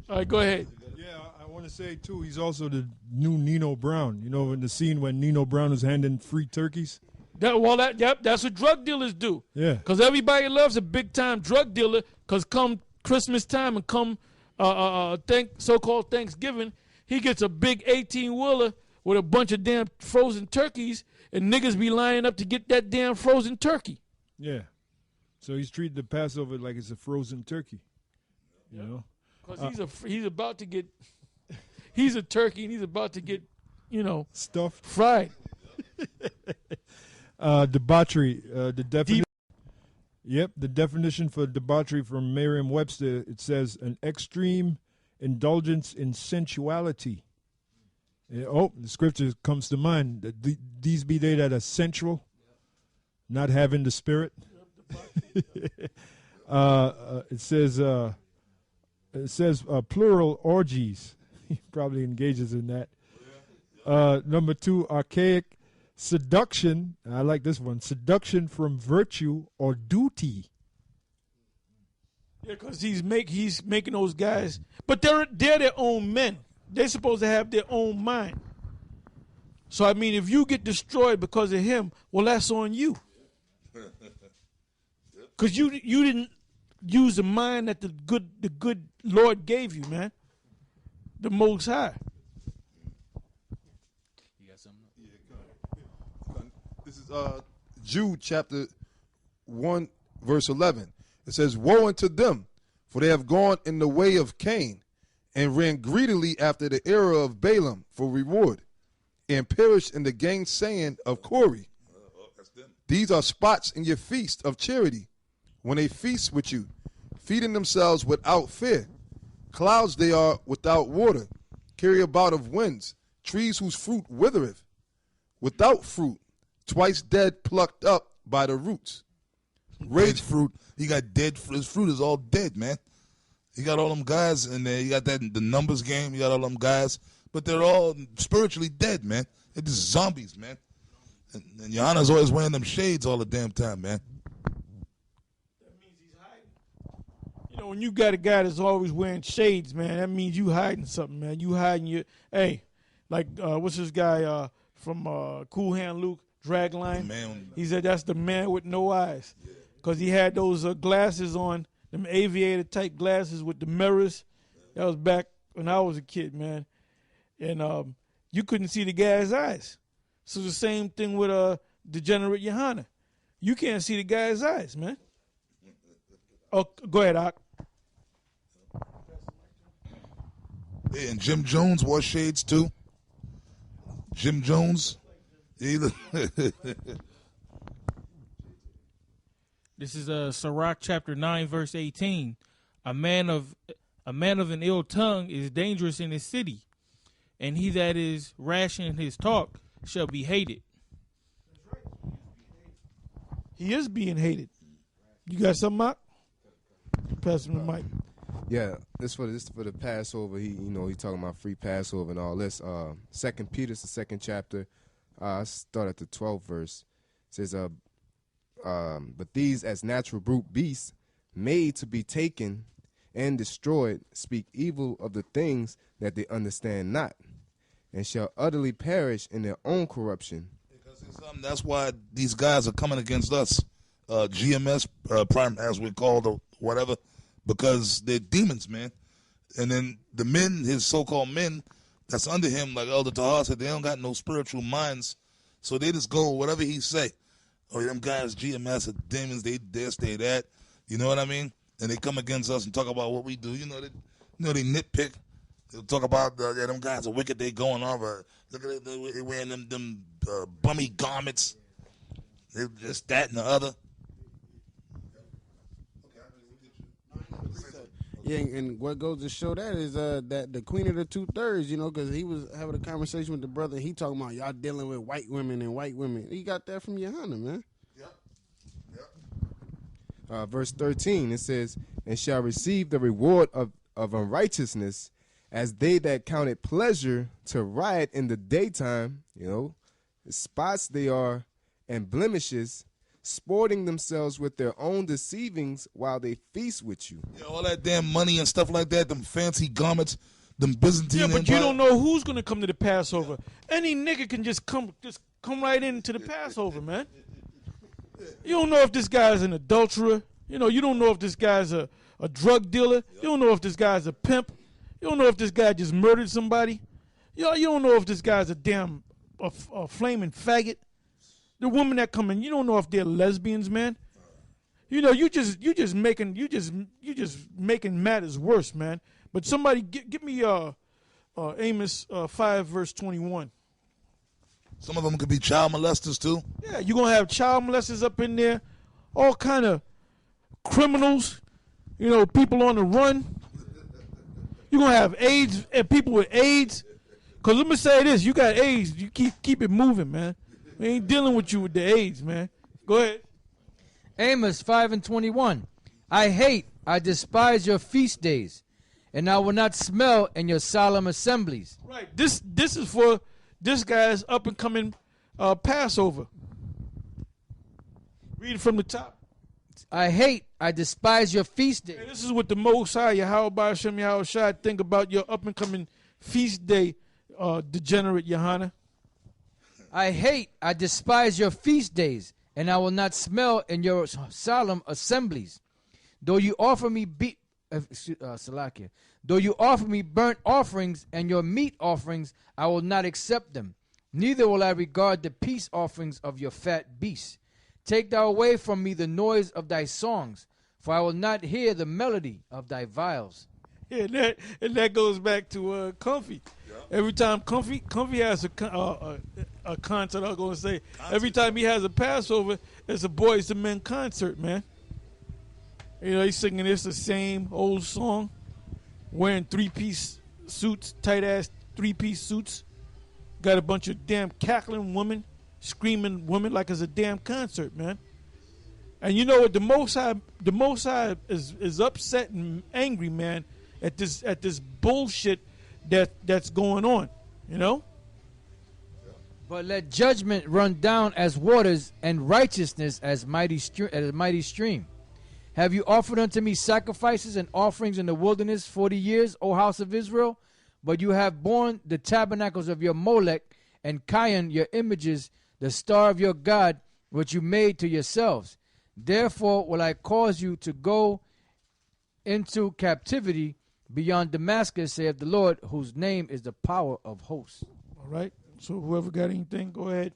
All right, go ahead. Yeah, I want to say too, he's also the new Nino Brown. In the scene when Nino Brown was handing free turkeys. That's what drug dealers do. Yeah. Because everybody loves a big time drug dealer. Because come Christmas time and come so-called Thanksgiving, he gets a big 18-wheeler with a bunch of damn frozen turkeys, and niggas be lining up to get that damn frozen turkey. Yeah. So he's treating the Passover like it's a frozen turkey. You know? Because he's about to get, he's a turkey and he's about to get, Stuffed. fried. Debauchery. The definition. Yep, the definition for debauchery from Merriam-Webster, it says an extreme indulgence in sensuality. The scripture comes to mind that these be they that are sensual, not having the spirit. It says plural orgies. He probably engages in that. Number 2, archaic seduction. I like this one. Seduction from virtue or duty. Yeah, because he's making those guys, but they're their own men. They're supposed to have their own mind. So I mean, if you get destroyed because of him, well, that's on you. Because you didn't use the mind that the good Lord gave you, man. The Most High. You got something? This is Jude chapter 1, verse 11. It says, "Woe unto them, for they have gone in the way of Cain, and ran greedily after the error of Balaam for reward, and perished in the gainsaying of Corey. These are spots in your feast of charity, when they feast with you, feeding themselves without fear. Clouds they are without water, carry about of winds, trees whose fruit withereth, without fruit, twice dead, plucked up by the roots." Rage fruit. He got dead. His fruit is all dead, man. You got all them guys in there. You got that the numbers game. You got all them guys, but they're all spiritually dead, man. They're just zombies, man. And Johanna's always wearing them shades all the damn time, man. That means he's hiding. When you got a guy that's always wearing shades, man, that means you hiding something, man. You hiding your what's this guy from Cool Hand Luke, Dragline? Man. He said that's the man with no eyes. Because he had those glasses on, them aviator type glasses with the mirrors. That was back when I was a kid, man. And you couldn't see the guy's eyes. So the same thing with Degenerate Johanna. You can't see the guy's eyes, man. Oh, go ahead, Ak. Yeah, and Jim Jones wore shades too. Jim Jones. This is Sirach chapter 9, verse 18. A man of an ill tongue is dangerous in his city, and he that is rash in his talk shall be hated. He is being hated. You got something, Mark? Pass him the mic. Yeah, this for the Passover. He talking about free Passover and all this. 2 Peter, the 2nd chapter. I start at the 12th verse. It says, "But these, as natural brute beasts, made to be taken and destroyed, speak evil of the things that they understand not, and shall utterly perish in their own corruption." That's why these guys are coming against us, GMS, prime as we call the whatever, because they're demons, man. And then the men, his so-called men, that's under him, like Elder Tahar said, they don't got no spiritual minds, so they just go whatever he say. Oh, them guys, GMS, are demons, they this, they that. You know what I mean? And they come against us and talk about what we do. They nitpick. They'll talk about them guys are wicked. They going over. Look at it, they wearing them bummy garments. They just that and the other. Yeah, and what goes to show that is that the queen of the 2/3, because he was having a conversation with the brother. He talking about y'all dealing with white women and white women. He got that from Johanna, man. Verse 13, it says, "And shall receive the reward of unrighteousness, as they that count it pleasure to riot in the daytime." Spots they are and blemishes, sporting themselves with their own deceivings while they feast with you. Yeah, all that damn money and stuff like that, them fancy garments, them Byzantine. Yeah, but Empire. you don't know who's gonna come to the Passover. Any nigga can just come right into the Passover, man. You don't know if this guy's an adulterer. You don't know if this guy's a drug dealer. You don't know if this guy's a pimp. You don't know if this guy just murdered somebody. You don't know if this guy's a damn a flaming faggot. The women that come in, you don't know if they're lesbians, man. You know, you just making matters worse, man. But somebody give me Amos 5 verse 21. Some of them could be child molesters too. Yeah, you're gonna have child molesters up in there, all kind of criminals, you know, people on the run. You're gonna have AIDS and people with AIDS. Cause let me say this, you got AIDS, you keep it moving, man. We ain't dealing with you with the AIDS, man. Go ahead. Amos 5 and 21. I despise your feast days, and I will not smell in your solemn assemblies. Right. This is for this guy's up and coming Passover. Read it from the top. I despise your feast days. Hey, this is what the Most High, Yahweh Hashem Yahweh Shai, think about your up and coming feast day, degenerate Yohana. I despise your feast days, and I will not smell in your solemn assemblies. Though you offer me though you offer me burnt offerings and your meat offerings, I will not accept them. Neither will I regard the peace offerings of your fat beasts. Take thou away from me the noise of thy songs, for I will not hear the melody of thy viols. Yeah, and that goes back to Comfy. Yeah. Every time Comfy has a concert, I'm going to say, every time he has a Passover, it's a Boys to Men concert, man. You know, he's singing this the same old song, wearing three-piece suits, tight-ass three-piece suits. Got a bunch of damn cackling women, screaming women like it's a damn concert, man. And you know what? The Most High is upset and angry, man, at this bullshit that's going on, you know? But let judgment run down as waters, and righteousness as mighty stream. Have you offered unto me sacrifices and offerings in the wilderness 40 years, O house of Israel? But you have borne the tabernacles of your Molech, and Cain your images, the star of your God, which you made to yourselves. Therefore will I cause you to go into captivity beyond Damascus, saith the Lord, whose name is the power of hosts. All right. So whoever got anything, go ahead.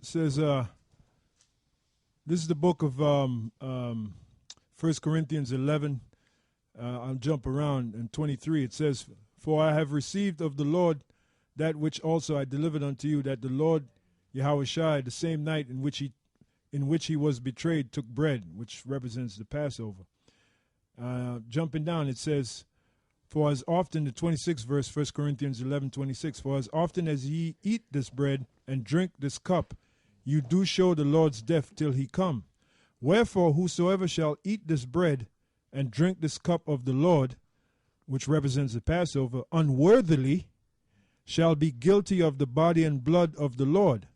Says this is the book of 1 Corinthians 11. I'll jump around in 23. It says, "For I have received of the Lord that which also I delivered unto you, that the Lord Yahweh Shai, the same night in which he was betrayed, took bread," which represents the Passover. Jumping down, it says, "For as often," the 26th verse, 1 Corinthians 11:26, "For as often as ye eat this bread and drink this cup, you do show the Lord's death till he come. Wherefore whosoever shall eat this bread and drink this cup of the Lord," which represents the Passover, "unworthily shall be guilty of the body and blood of the Lord.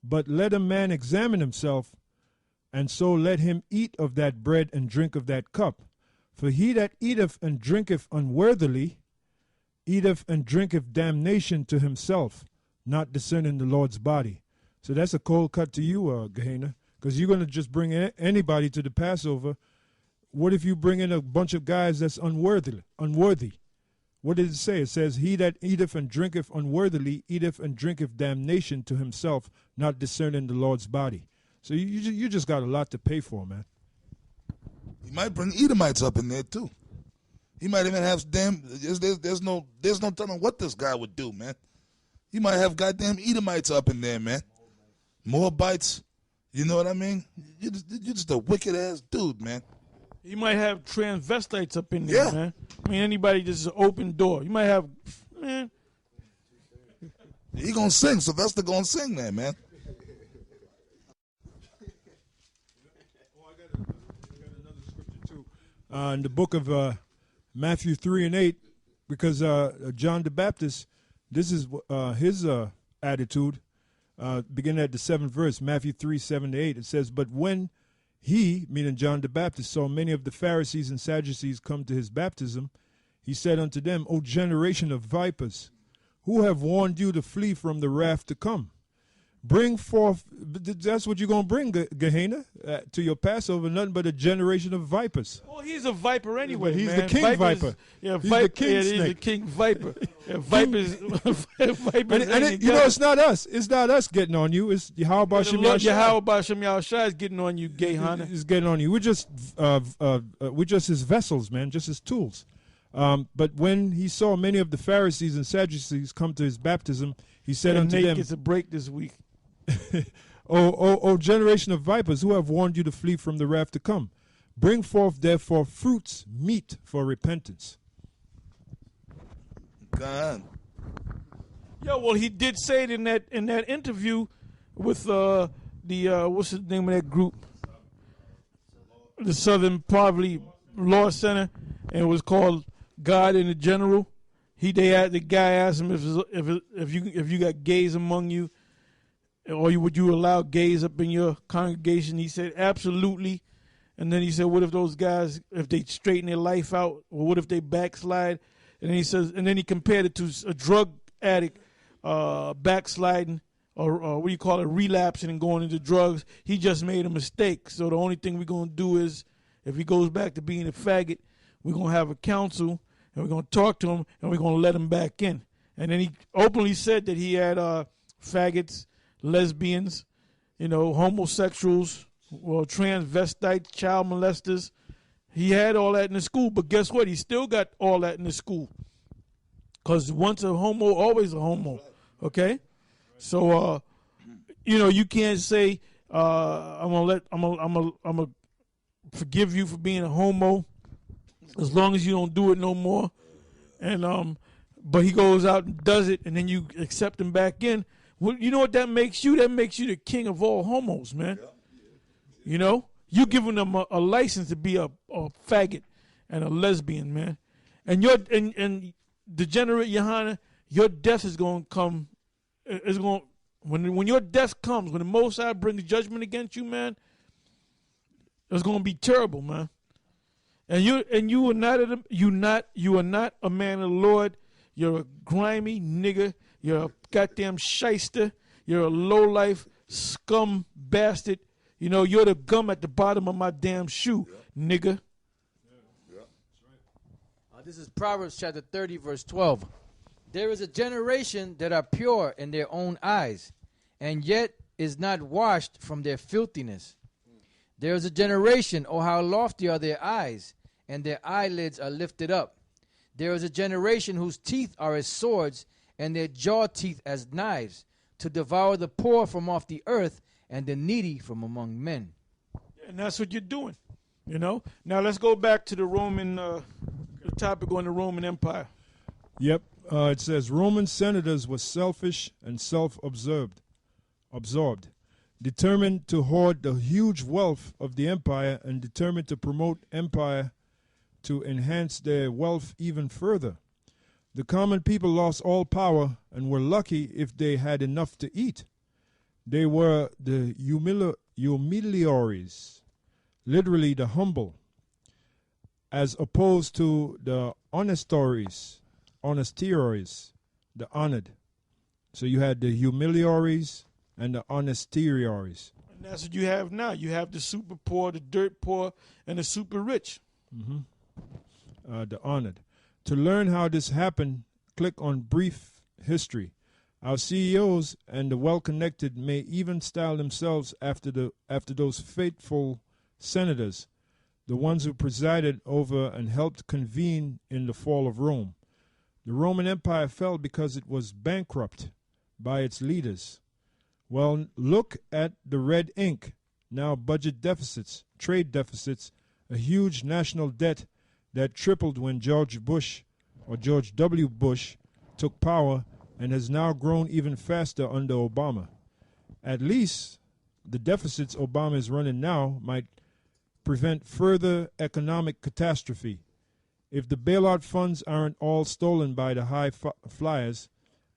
But let a man examine himself, and so let him eat of that bread and drink of that cup. For he that eateth and drinketh unworthily eateth and drinketh damnation to himself, not discerning the Lord's body." So that's a cold cut to you, Gehenna, because you're going to just bring anybody to the Passover. What if you bring in a bunch of guys that's unworthy? What did it say? It says, "He that eateth and drinketh unworthily eateth and drinketh damnation to himself, not discerning the Lord's body." So you just got a lot to pay for, man. He might bring Edomites up in there too. He might even have there's no telling what this guy would do, man. He might have goddamn Edomites up in there, man. Moabites, you know what I mean? You're just a wicked ass dude, man. You might have transvestites up in there, man. I mean, anybody just an open door. You might have, man. He gonna sing. Sylvester gonna sing there, man. In the book of Matthew 3 and 8, because John the Baptist, this is his attitude, beginning at the 7th verse, Matthew 3, 7 to 8. It says, "But when he," meaning John the Baptist, "saw many of the Pharisees and Sadducees come to his baptism, he said unto them, O generation of vipers, who have warned you to flee from the wrath to come? Bring forth, that's what you're going to bring, Gehenna, to your Passover, nothing but a generation of vipers. Well, he's a viper anyway, He's man. the king viper. Yeah, He's the king he's the snake. king viper. Yeah, vipers. Vipers It's not us. It's not us getting on you. It's Yahweh Shem Lord Yahshai. Yahweh Shem Yahshai is getting on you, gay Hana. Is getting on you. We're just his vessels, man, just his tools. But when he saw many of the Pharisees and Sadducees come to his baptism, he said unto Nate them, gets a break this week. O generation of vipers, who have warned you to flee from the wrath to come? Bring forth therefore fruits meet for repentance. God. Yeah, well, he did say it in that interview with the what's the name of that group? The Southern Poverty Law Center, and it was called God in the General. The guy asked him if you got gays among you, or would you allow gays up in your congregation? He said absolutely. And then he said, what if those guys, if they straighten their life out, or what if they backslide? And then he says, and then he compared it to a drug addict backsliding, or what do you call it, relapsing and going into drugs. He just made a mistake. So the only thing we're going to do is, if he goes back to being a faggot, we're going to have a council, and we're going to talk to him, and we're going to let him back in. And then he openly said that he had faggots, lesbians, homosexuals, transvestites, child molesters. He had all that in the school, but guess what? He still got all that in the school. Because once a homo, always a homo. Okay? So, you can't say, I'm gonna forgive you for being a homo as long as you don't do it no more. And but he goes out and does it, and then you accept him back in. Well, you know what that makes you? That makes you the king of all homos, man. You giving them a license to be a faggot and a lesbian, man. And and degenerate Johanna, your death is going to come. When your death comes, when the Most High brings judgment against you, man, it's going to be terrible, man. And you are not a man of the Lord. You're a grimy nigga. You're a goddamn shyster. You're a low-life scum bastard. You're the gum at the bottom of my damn shoe, nigga. This is Proverbs chapter 30, verse 12. There is a generation that are pure in their own eyes, and yet is not washed from their filthiness. There is a generation, oh how lofty are their eyes, and their eyelids are lifted up. There is a generation whose teeth are as swords, and their jaw teeth as knives, to devour the poor from off the earth, and the needy from among men. And that's what you're doing, Now let's go back to the Roman, the topic on the Roman Empire. Yep. It says Roman senators were selfish and self-absorbed, determined to hoard the huge wealth of the empire, and determined to promote empire to enhance their wealth even further. The common people lost all power and were lucky if they had enough to eat. They were the humiliores, literally the humble, as opposed to the honestiores, the honored. So you had the humiliores and the honestiores. And that's what you have now. You have the super poor, the dirt poor, and the super rich. Mm-hmm. The honored. To learn how this happened, click on Brief History. Our CEOs and the well-connected may even style themselves after those fateful senators, the ones who presided over and helped convene in the fall of Rome. The Roman Empire fell because it was bankrupt by its leaders. Well, look at the red ink, now budget deficits, trade deficits, a huge national debt that tripled when George W. Bush took power, and has now grown even faster under Obama. At least the deficits Obama is running now might prevent further economic catastrophe. If the bailout funds aren't all stolen by the high flyers,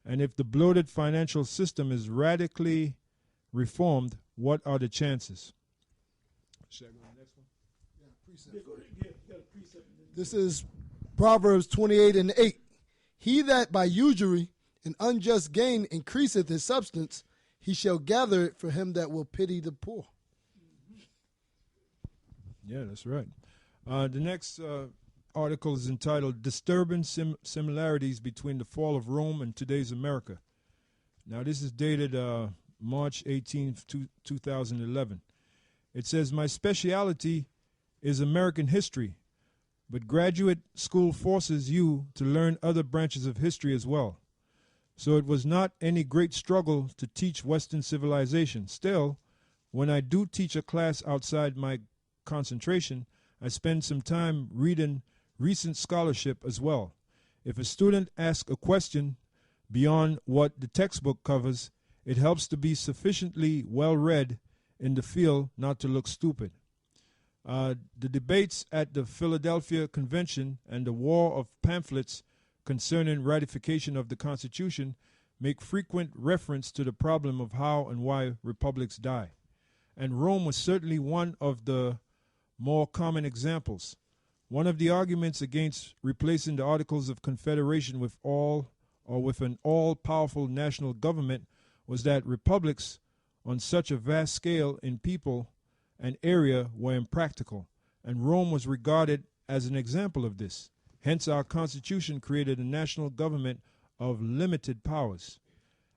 and if the bloated financial system is radically reformed, what are the chances? Should I go to the next one? This is Proverbs 28:8. He that by usury and unjust gain increaseth his substance, he shall gather it for him that will pity the poor. Yeah, that's right. The next article is entitled Disturbing Similarities Between the Fall of Rome and Today's America. Now, this is dated March 18th, 2011. It says, my specialty is American history, but graduate school forces you to learn other branches of history as well. So it was not any great struggle to teach Western civilization. Still, when I do teach a class outside my concentration, I spend some time reading recent scholarship as well. If a student asks a question beyond what the textbook covers, it helps to be sufficiently well read in the field not to look stupid. The debates at the Philadelphia Convention and the war of pamphlets concerning ratification of the Constitution make frequent reference to the problem of how and why republics die. And Rome was certainly one of the more common examples. One of the arguments against replacing the Articles of Confederation with an all-powerful national government was that republics on such a vast scale in people and area were impractical, and Rome was regarded as an example of this. Hence, our Constitution created a national government of limited powers.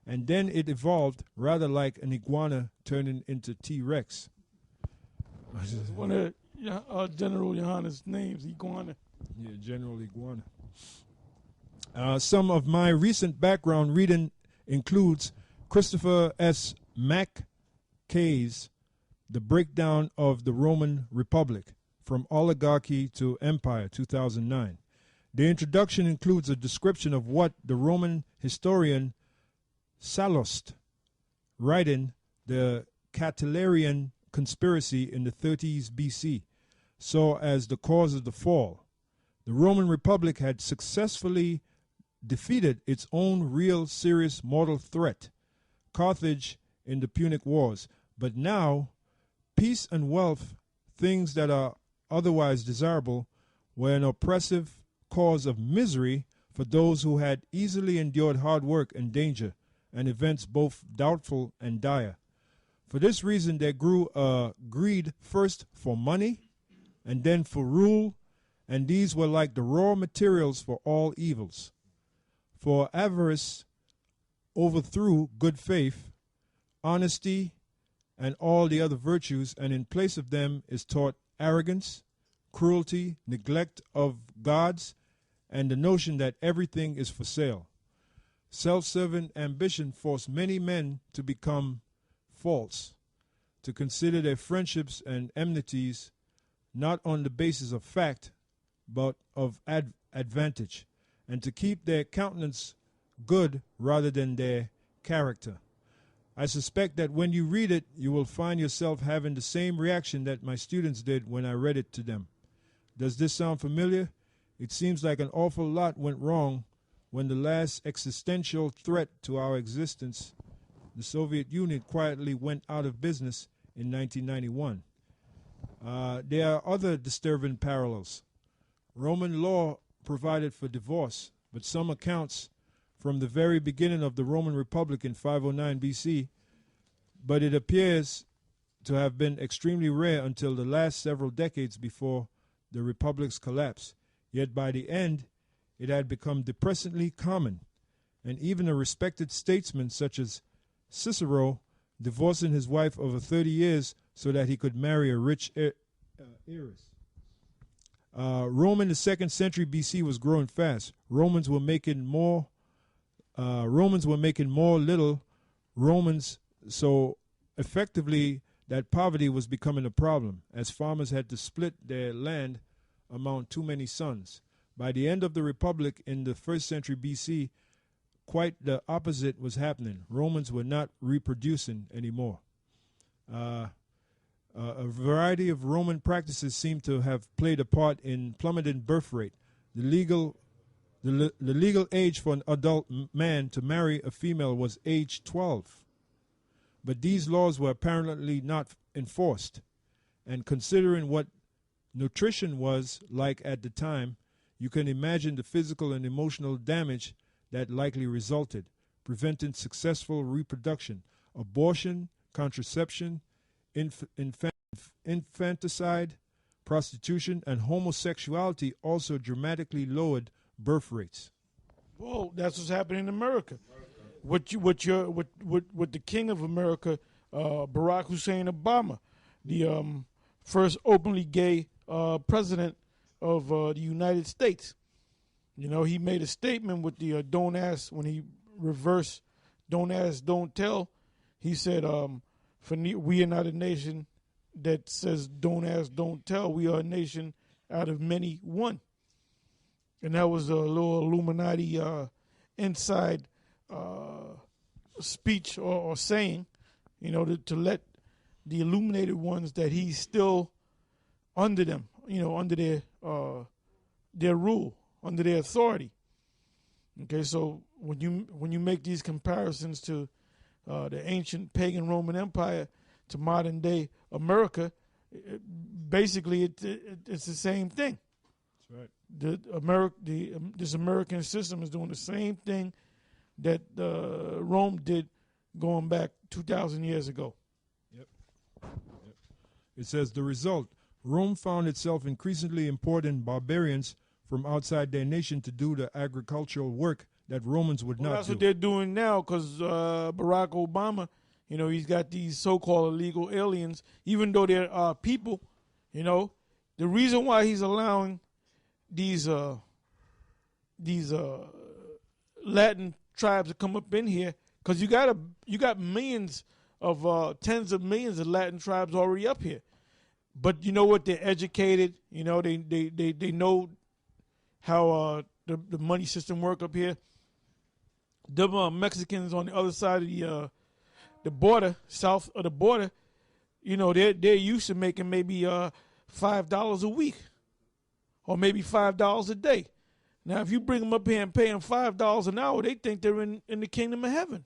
And then it evolved rather like an iguana turning into T-Rex. It's one of General Johanna's names, Iguana. Yeah, General Iguana. Some of my recent background reading includes Christopher S. Mackay's The Breakdown of the Roman Republic, From Oligarchy to Empire, 2009. The introduction includes a description of what the Roman historian Sallust, writing the Catiline conspiracy in the 30s BC, saw as the cause of the fall. The Roman Republic had successfully defeated its own real serious mortal threat, Carthage in the Punic Wars, but now peace and wealth, things that are otherwise desirable, were an oppressive cause of misery for those who had easily endured hard work and danger and events both doubtful and dire. For this reason there grew a greed first for money and then for rule, and these were like the raw materials for all evils. For avarice overthrew good faith, honesty, and all the other virtues, and in place of them is taught arrogance, cruelty, neglect of gods, and the notion that everything is for sale. Self-serving ambition forced many men to become false, to consider their friendships and enmities not on the basis of fact, but of advantage, and to keep their countenance good rather than their character. I suspect that when you read it, you will find yourself having the same reaction that my students did when I read it to them. Does this sound familiar? It seems like an awful lot went wrong when the last existential threat to our existence, the Soviet Union, quietly went out of business in 1991. There are other disturbing parallels. Roman law provided for divorce, but some accounts from the very beginning of the Roman Republic in 509 BC, but it appears to have been extremely rare until the last several decades before the Republic's collapse. Yet by the end, it had become depressingly common, and even a respected statesman such as Cicero divorcing his wife over 30 years so that he could marry a rich heiress. Rome in the 2nd century BC was growing fast. Romans were making more little Romans, so effectively that poverty was becoming a problem, as farmers had to split their land among too many sons. By the end of the Republic in the 1st century BC, quite the opposite was happening. Romans were not reproducing anymore. A variety of Roman practices seem to have played a part in plummeting birth rate. The legal age for an adult man to marry a female was age 12. But these laws were apparently not enforced. And considering what nutrition was like at the time, you can imagine the physical and emotional damage that likely resulted, preventing successful reproduction. abortion, contraception, infanticide, prostitution, and homosexuality also dramatically lowered birth rates. Well, that's what's happening in America. What the king of America, Barack Hussein Obama, the first openly gay president of the United States. You know, he made a statement with the don't ask, when he reversed don't ask, don't tell. He said, we are not a nation that says don't ask, don't tell. We are a nation out of many, one. And that was a little Illuminati inside speech or saying, you know, to let the illuminated ones that he's still under them, you know, under their rule, under their authority. Okay, so when you make these comparisons to the ancient pagan Roman Empire to modern day America, basically it's the same thing. That's right. This American system is doing the same thing that Rome did going back 2,000 years ago. Yep. It says the result: Rome found itself increasingly importing barbarians from outside their nation to do the agricultural work that Romans would not do. That's what they're doing now, because Barack Obama, you know, he's got these so-called illegal aliens, even though they're people, you know. The reason why he's allowing these Latin tribes to come up in here, because you got millions of tens of millions of Latin tribes already up here. But you know what? They're educated. You know, they know how the money system work up here. The Mexicans on the other side of the border, south of the border, you know, they're used to making maybe $5 a week, or maybe $5 a day. Now, if you bring them up here and pay them $5 an hour, they think they're in the kingdom of heaven.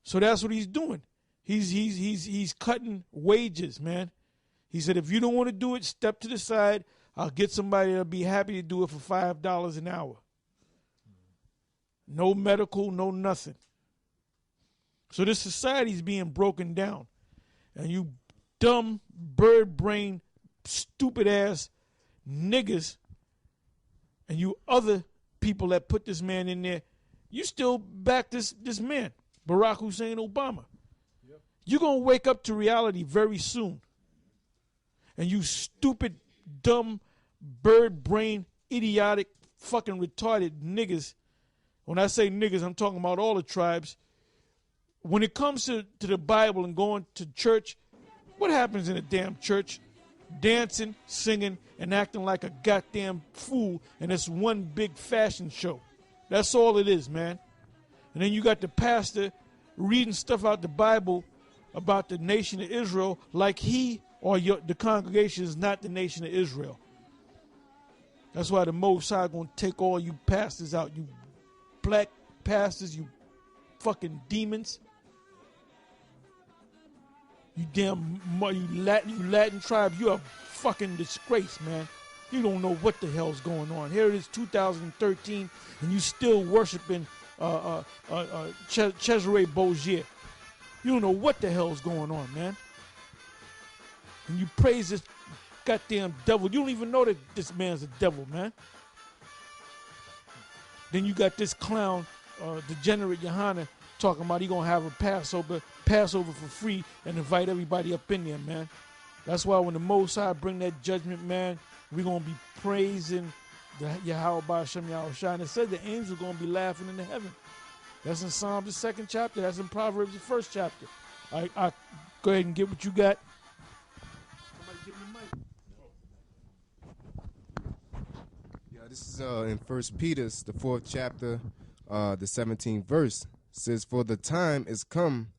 So that's what he's doing. He's cutting wages, man. He said, if you don't want to do it, step to the side. I'll get somebody that'll be happy to do it for $5 an hour. No medical, no nothing. So this society's being broken down. And you dumb, bird-brained, stupid-ass niggas and you other people that put this man in there, you still back this man, Barack Hussein Obama. Yep. You're going to wake up to reality very soon. And you stupid, dumb, bird-brained, idiotic, fucking retarded niggas. When I say niggas, I'm talking about all the tribes. When it comes to the Bible and going to church, what happens in a damn church? Dancing, singing, and acting like a goddamn fool, and it's one big fashion show. That's all it is, man. And then you got the pastor reading stuff out the Bible about the nation of Israel like he or the congregation is not the nation of Israel. That's why the Most High going to take all you pastors out, you black pastors, you fucking demons. You damn, you Latin tribe, you're a fucking disgrace, man. You don't know what the hell's going on. Here it is, 2013, and you still worshiping Cesare Borgia. You don't know what the hell's going on, man. And you praise this goddamn devil. You don't even know that this man's a devil, man. Then you got this clown, degenerate Johanna, talking about he gonna have a Passover for free and invite everybody up in there, man. That's why when the Most High bring that judgment, man, we're gonna be praising the Yahweh B'Shem Yahushua. And it said the angels are gonna be laughing in the heaven. That's in Psalms the 2nd chapter. That's in Proverbs the 1st chapter. I go ahead and get what you got. Somebody give me the mic. Yeah, this is in 1 Peter, the 4th chapter, the 17th verse. It says, "For the time is come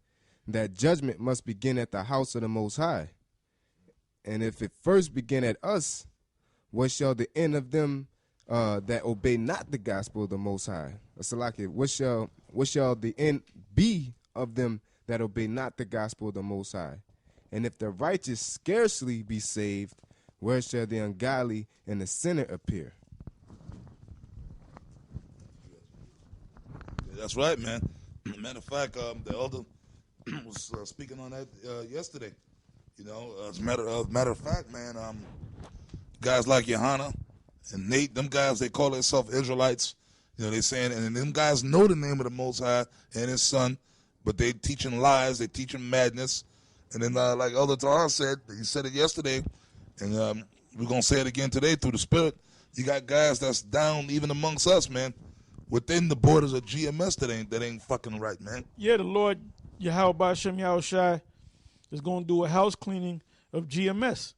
that judgment must begin at the house of the Most High. And if it first begin at us, what shall the end of them that obey not the gospel of the Most High?" Salaki, what shall the end be of them that obey not the gospel of the Most High? And if the righteous scarcely be saved, where shall the ungodly and the sinner appear? That's right, man. Matter of fact, the elder was speaking on that yesterday. You know, as a matter of fact, man, guys like Johanna and Nate, them guys, they call themselves Israelites. You know, they saying, and them guys know the name of the Most High and His Son, but they teaching lies, they teaching madness. And then, like Elder Tahar said, he said it yesterday, and we're gonna say it again today through the Spirit. You got guys that's down even amongst us, man, within the borders of GMS that ain't fucking right, man. Yeah, the Lord Yahweh Ba'ashem Yahushai is going to do a house cleaning of GMS,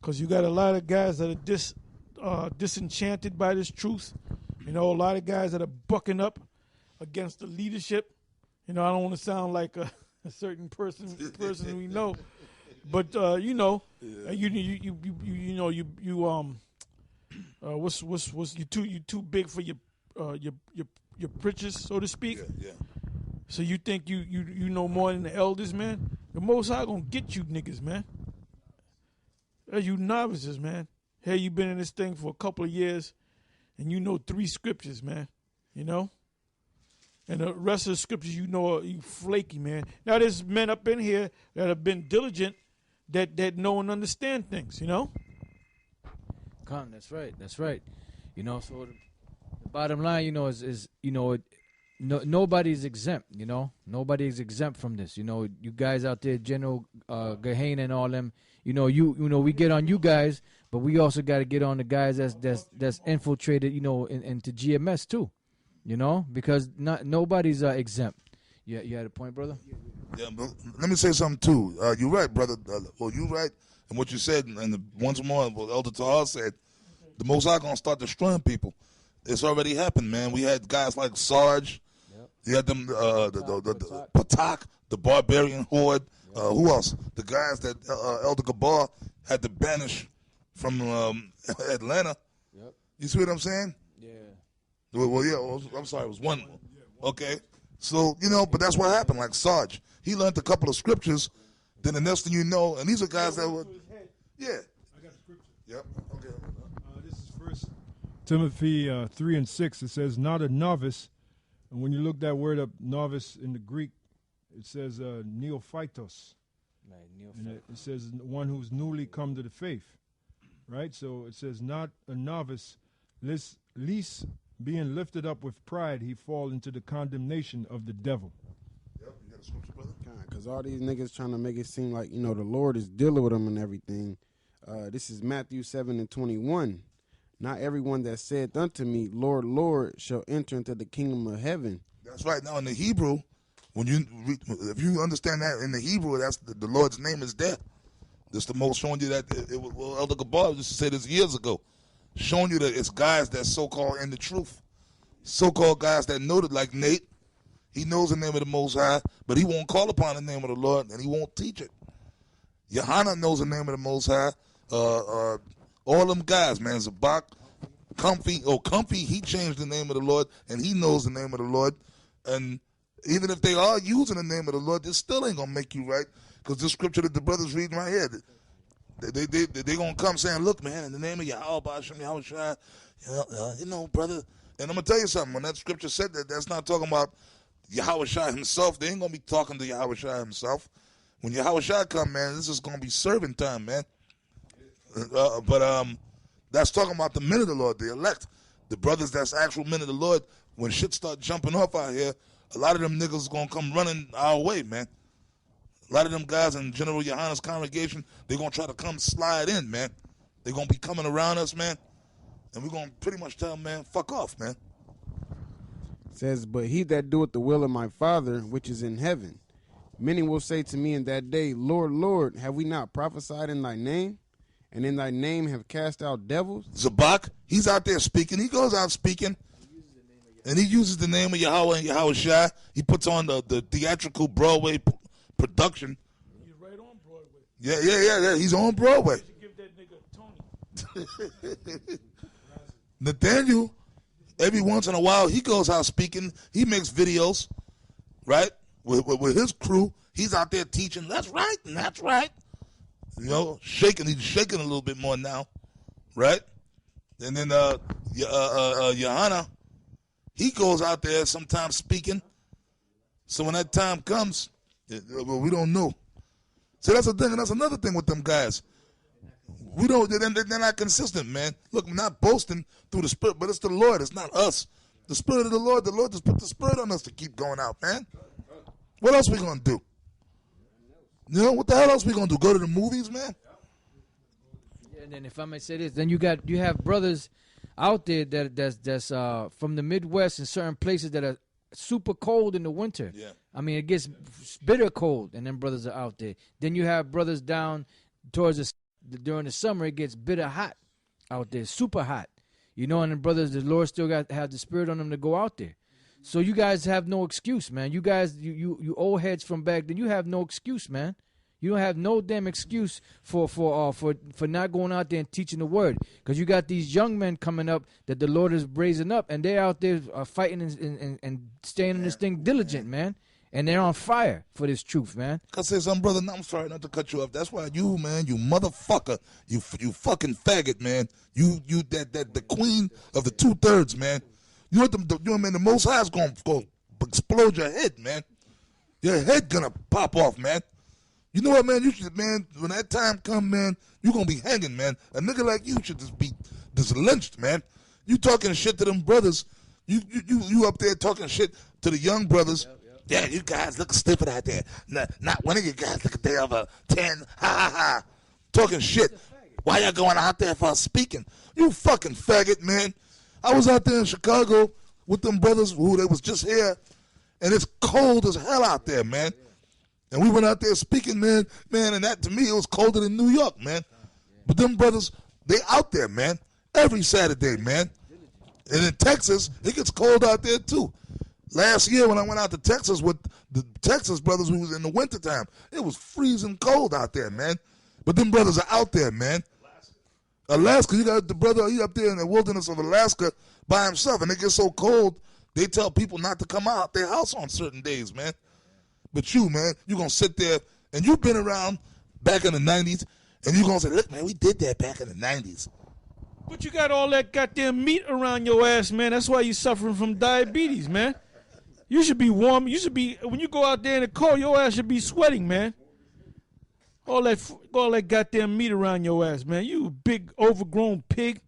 because you got a lot of guys that are disenchanted by this truth. You know, a lot of guys that are bucking up against the leadership. You know, I don't want to sound like a certain person we know, but you know, what's you too big for your britches, so to speak. Yeah. So you think you know more than the elders, man? The Most High gonna get you niggas, man. You novices, man. Hey, you been in this thing for a couple of years, and you know 3 scriptures, man. You know? And the rest of the scriptures you know you flaky, man. Now there's men up in here that have been diligent, that know and understand things, you know? That's right. You know, so the bottom line, you know, is you know, nobody's exempt, you know. Nobody is exempt from this. You know, you guys out there, General Gehenna and all them, you know, we get on you guys, but we also got to get on the guys that's infiltrated, you know, into GMS too, you know, because nobody's exempt. Yeah, you had a point, brother? Yeah, but let me say something too. You're right, brother. Well, you're right, and what you said, and once more, what Elder Tahar said, the Most High gonna start destroying people. It's already happened, man. We had guys like Sarge. Yep. You had them, the Patak, the Barbarian Horde. Yep. Who else? The guys that Elder Gabar had to banish from Atlanta. Yep. You see what I'm saying? Yeah. Well, yeah. I'm sorry. It was one. Okay. So, you know, but that's what happened. Like Sarge, he learned a couple of scriptures. Then the next thing you know, and these are guys that were, yeah. I got the scripture. Yep. Okay. This is First Timothy 3:6. It says, "Not a novice." And when you look that word up, novice in the Greek, it says neophytos. Right, and it says one who's newly come to the faith, right? So it says, "Not a novice, least being lifted up with pride, he fall into the condemnation of the devil." Yep, you got a scripture, brother? Because all these niggas trying to make it seem like, you know, the Lord is dealing with them and everything. This is Matthew 7:21. "Not everyone that saith unto me, Lord, Lord, shall enter into the kingdom of heaven." That's right. Now in the Hebrew, if you understand that in the Hebrew, that's the Lord's name is there. That's the most showing you that. Well, Elder Gabar used to say this years ago, showing you that it's guys that's so-called in the truth, so-called guys that know that, like Nate. He knows the name of the Most High, but he won't call upon the name of the Lord, and he won't teach it. Johanna knows the name of the Most High. All them guys, man, Zabak, Comfy, he changed the name of the Lord, and he knows the name of the Lord. And even if they are using the name of the Lord, this still ain't going to make you right, because this scripture that the brother's reading right here, they going to come saying, look, man, in the name of Yahweh, Ba'ashem Yahushua, you know, brother. And I'm going to tell you something. When that scripture said that, that's not talking about Yahushua himself. They ain't going to be talking to Yahushua himself. When Yahushua come, man, this is going to be serving time, man. But that's talking about the men of the Lord, the elect. The brothers that's actual men of the Lord. When shit start jumping off out here, a lot of them niggas going to come running our way, man. A lot of them guys in General Yohana's congregation, they're going to try to come slide in, man. They're going to be coming around us, man. And we're going to pretty much tell them, man, fuck off, man. It says, "But he that doeth the will of my Father, which is in heaven. Many will say to me in that day, Lord, Lord, have we not prophesied in thy name? And in thy name have cast out devils?" Zabak, he's out there speaking. He goes out speaking. And he uses the name of Yahweh and Yahushua. He puts on the theatrical Broadway production. He's right on Broadway. Yeah. He's on Broadway. You should give that nigga Tony. Nathaniel, every once in a while, he goes out speaking. He makes videos, right? With his crew. He's out there teaching. That's right, and that's right. You know, shaking. He's shaking a little bit more now, right? And then Johanna, he goes out there sometimes speaking. So when that time comes, But we don't know. See, that's the thing, and that's another thing with them guys. We don't. They're not consistent, man. Look, we're not boasting through the Spirit, but it's the Lord. It's not us. The Spirit of the Lord just put the Spirit on us to keep going out, man. What else we gonna do? You know, what the hell else we gonna do? Go to the movies, man? Yeah, and then if I may say this, then you have brothers out there that's from the Midwest in certain places that are super cold in the winter. Yeah. I mean, it gets bitter cold, and then brothers are out there. Then you have brothers down towards during the summer, it gets bitter hot out there, super hot. You know, and then brothers, the Lord still have the Spirit on them to go out there. So you guys have no excuse, man. You guys, you old heads from back then, you have no excuse, man. You don't have no damn excuse for not going out there and teaching the word, because you got these young men coming up that the Lord is raising up, and they're out there fighting and staying in this thing diligent, man. And they're on fire for this truth, man. I say something, brother. No, I'm sorry not to cut you off. That's why you, man, you motherfucker, you fucking faggot, man. You the queen of the 2/3, man. You man, the Most High is gonna explode your head, man. Your head gonna pop off, man. You know what, man? You should, man. When that time come, man, you gonna be hanging, man. A nigga like you should just be lynched, man. You talking shit to them brothers. You up there talking shit to the young brothers. Yeah, you guys look stupid out there. Not one of you guys look at the other 10. Ha ha ha. Talking shit. Why y'all going out there for speaking? You fucking faggot, man. I was out there in Chicago with them brothers who they was just here, and it's cold as hell out there, man. And we went out there speaking, man, and that to me it was colder than New York, man. But them brothers, they out there, man, every Saturday, man. And in Texas, it gets cold out there too. Last year when I went out to Texas with the Texas brothers who was in the wintertime, it was freezing cold out there, man. But them brothers are out there, man. Alaska, you got the brother, he up there in the wilderness of Alaska by himself, and it gets so cold, they tell people not to come out their house on certain days, man. But you, man, you going to sit there, and you've been around back in the 90s, and you going to say, look, man, we did that back in the 90s. But you got all that goddamn meat around your ass, man. That's why you're suffering from diabetes, man. You should be warm. You should be, when you go out there in the cold, your ass should be sweating, man. All that goddamn meat around your ass, man. You big overgrown pig.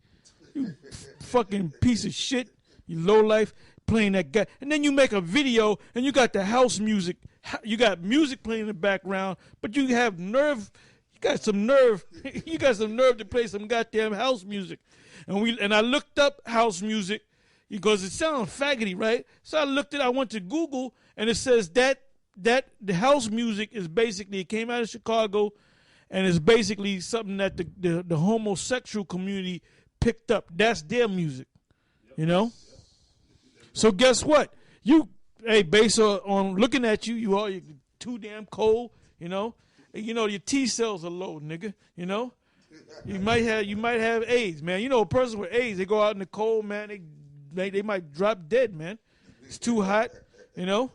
You fucking piece of shit. You low life playing that guy. And then you make a video and you got the house music. You got music playing in the background, but you have nerve. You got some nerve. You got some nerve to play some goddamn house music. And I looked up house music because it sounds faggoty, right? So I went to Google, and it says that the house music is basically, it came out of Chicago, and it's basically something that the homosexual community picked up. That's their music, you know? So guess what? Based on looking at you're too damn cold, you know? Your T cells are low, nigga, you know? You might have AIDS, man. You know, a person with AIDS, they go out in the cold, man, they might drop dead, man. It's too hot, you know?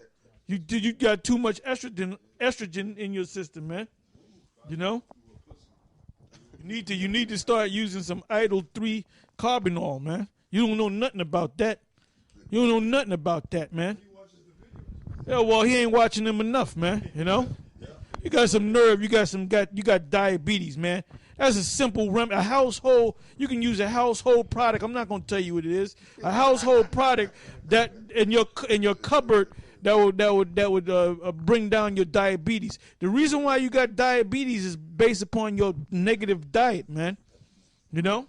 You got too much estrogen in your system, man. You know? You need to start using some Idol 3 carbinol, man. You don't know nothing about that. You don't know nothing about that, man. Yeah, well, he ain't watching them enough, man. You know? You got some nerve. You got diabetes, man. That's a simple remedy. A household. You can use a household product. I'm not going to tell you what it is. A household product that in your cupboard that would bring down your diabetes. The reason why you got diabetes is based upon your negative diet, man. You know.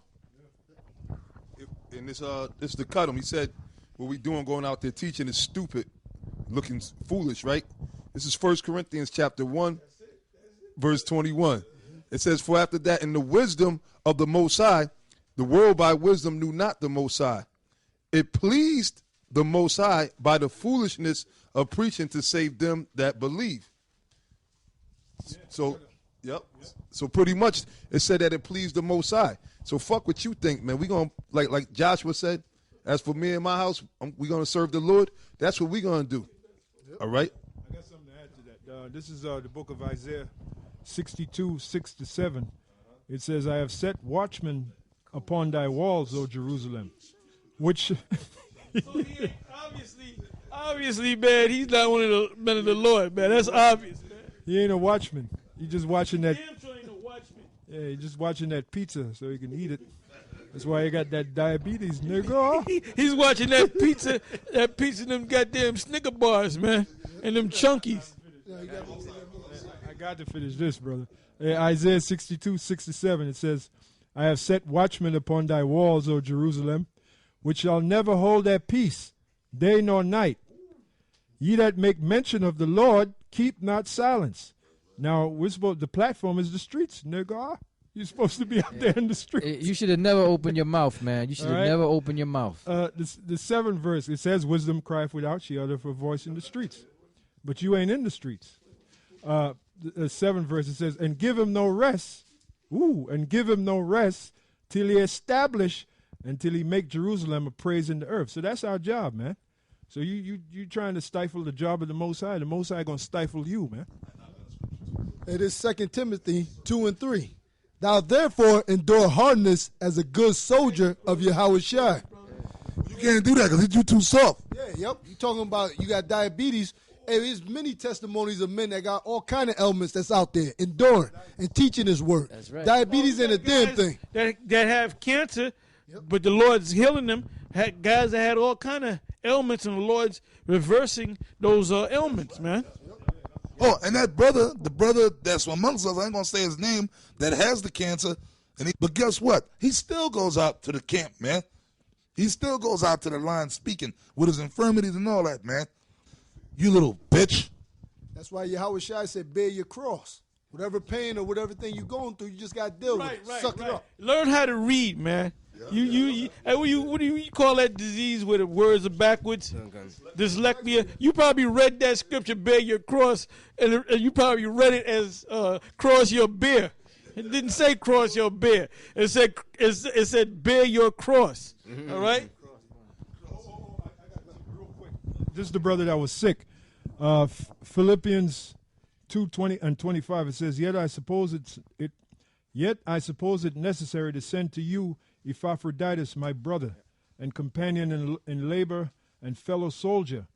And this to cut him. He said, "What we doing going out there teaching is stupid, looking foolish, right?" This is 1 Corinthians chapter 1, verse 21. It says, "For after that, in the wisdom of the Most High, the world by wisdom knew not the Most High. It pleased the Most High by the foolishness of preaching to save them that believe." So, yep. So pretty much it said that it pleased the Most High. So fuck what you think, man. We gonna like Joshua said. As for me and my house, we gonna serve the Lord. That's what we gonna do. All right. I got something to add to that. This is the book of Isaiah 62, 6-7. It says, "I have set watchmen upon thy walls, O Jerusalem," which... So obviously, man, he's not one of the men of the Lord, man. That's obvious, man. He ain't a watchman. He just watching that. Damn sure ain't no watchman. Yeah, he just watching that pizza so he can eat it. That's why he got that diabetes, nigga. He's watching that pizza, them goddamn Snicker bars, man, and them chunkies. I got to finish this, brother. Isaiah 62:67. It says, I have set watchmen upon thy walls, O Jerusalem, which shall never hold their peace, day nor night. Ye that make mention of the Lord, keep not silence. Now, the platform is the streets, nigga. You're supposed to be out there in the streets. You should have never opened your mouth, man. You should have never opened your mouth. The seventh verse, it says, wisdom crieth without, she uttereth her voice in the streets. But you ain't in the streets. The seventh verse, it says, and give him no rest. And give him no rest till he establish, until he make Jerusalem a praise in the earth. So that's our job, man. So you trying to stifle the job of the Most High. The Most High going to stifle you, man. It is 2 Timothy 2:3. Thou therefore endure hardness as a good soldier of Yahweh Shai. You can't do that because you too soft. Yeah, yep. You talking about you got diabetes. Hey, there's many testimonies of men that got all kind of ailments that's out there, enduring and teaching his word. That's right. Diabetes ain't a damn thing. That have cancer, but the Lord's healing them. Guys that had all kind of ailments, and the Lord's reversing those ailments, man. Oh, and that brother, the brother that's amongst us, I ain't going to say his name, that has the cancer, but guess what? He still goes out to the camp, man. He still goes out to the line speaking with his infirmities and all that, man. You little bitch. That's why Yahweh Shai said, bear your cross. Whatever pain or whatever thing you're going through, you just got to deal with it. Suck it up. Learn how to read, man. What do you call that disease where the words are backwards? Dyslexia. You probably read that scripture, bear your cross, and you probably read it as cross your bear. It didn't say cross your bear. It said bear your cross. Mm-hmm. All right? This is the brother that was sick. Philippians 2:20 and 25. It says, Yet I suppose it necessary to send to you Epaphroditus, my brother, and companion in labor and fellow soldier,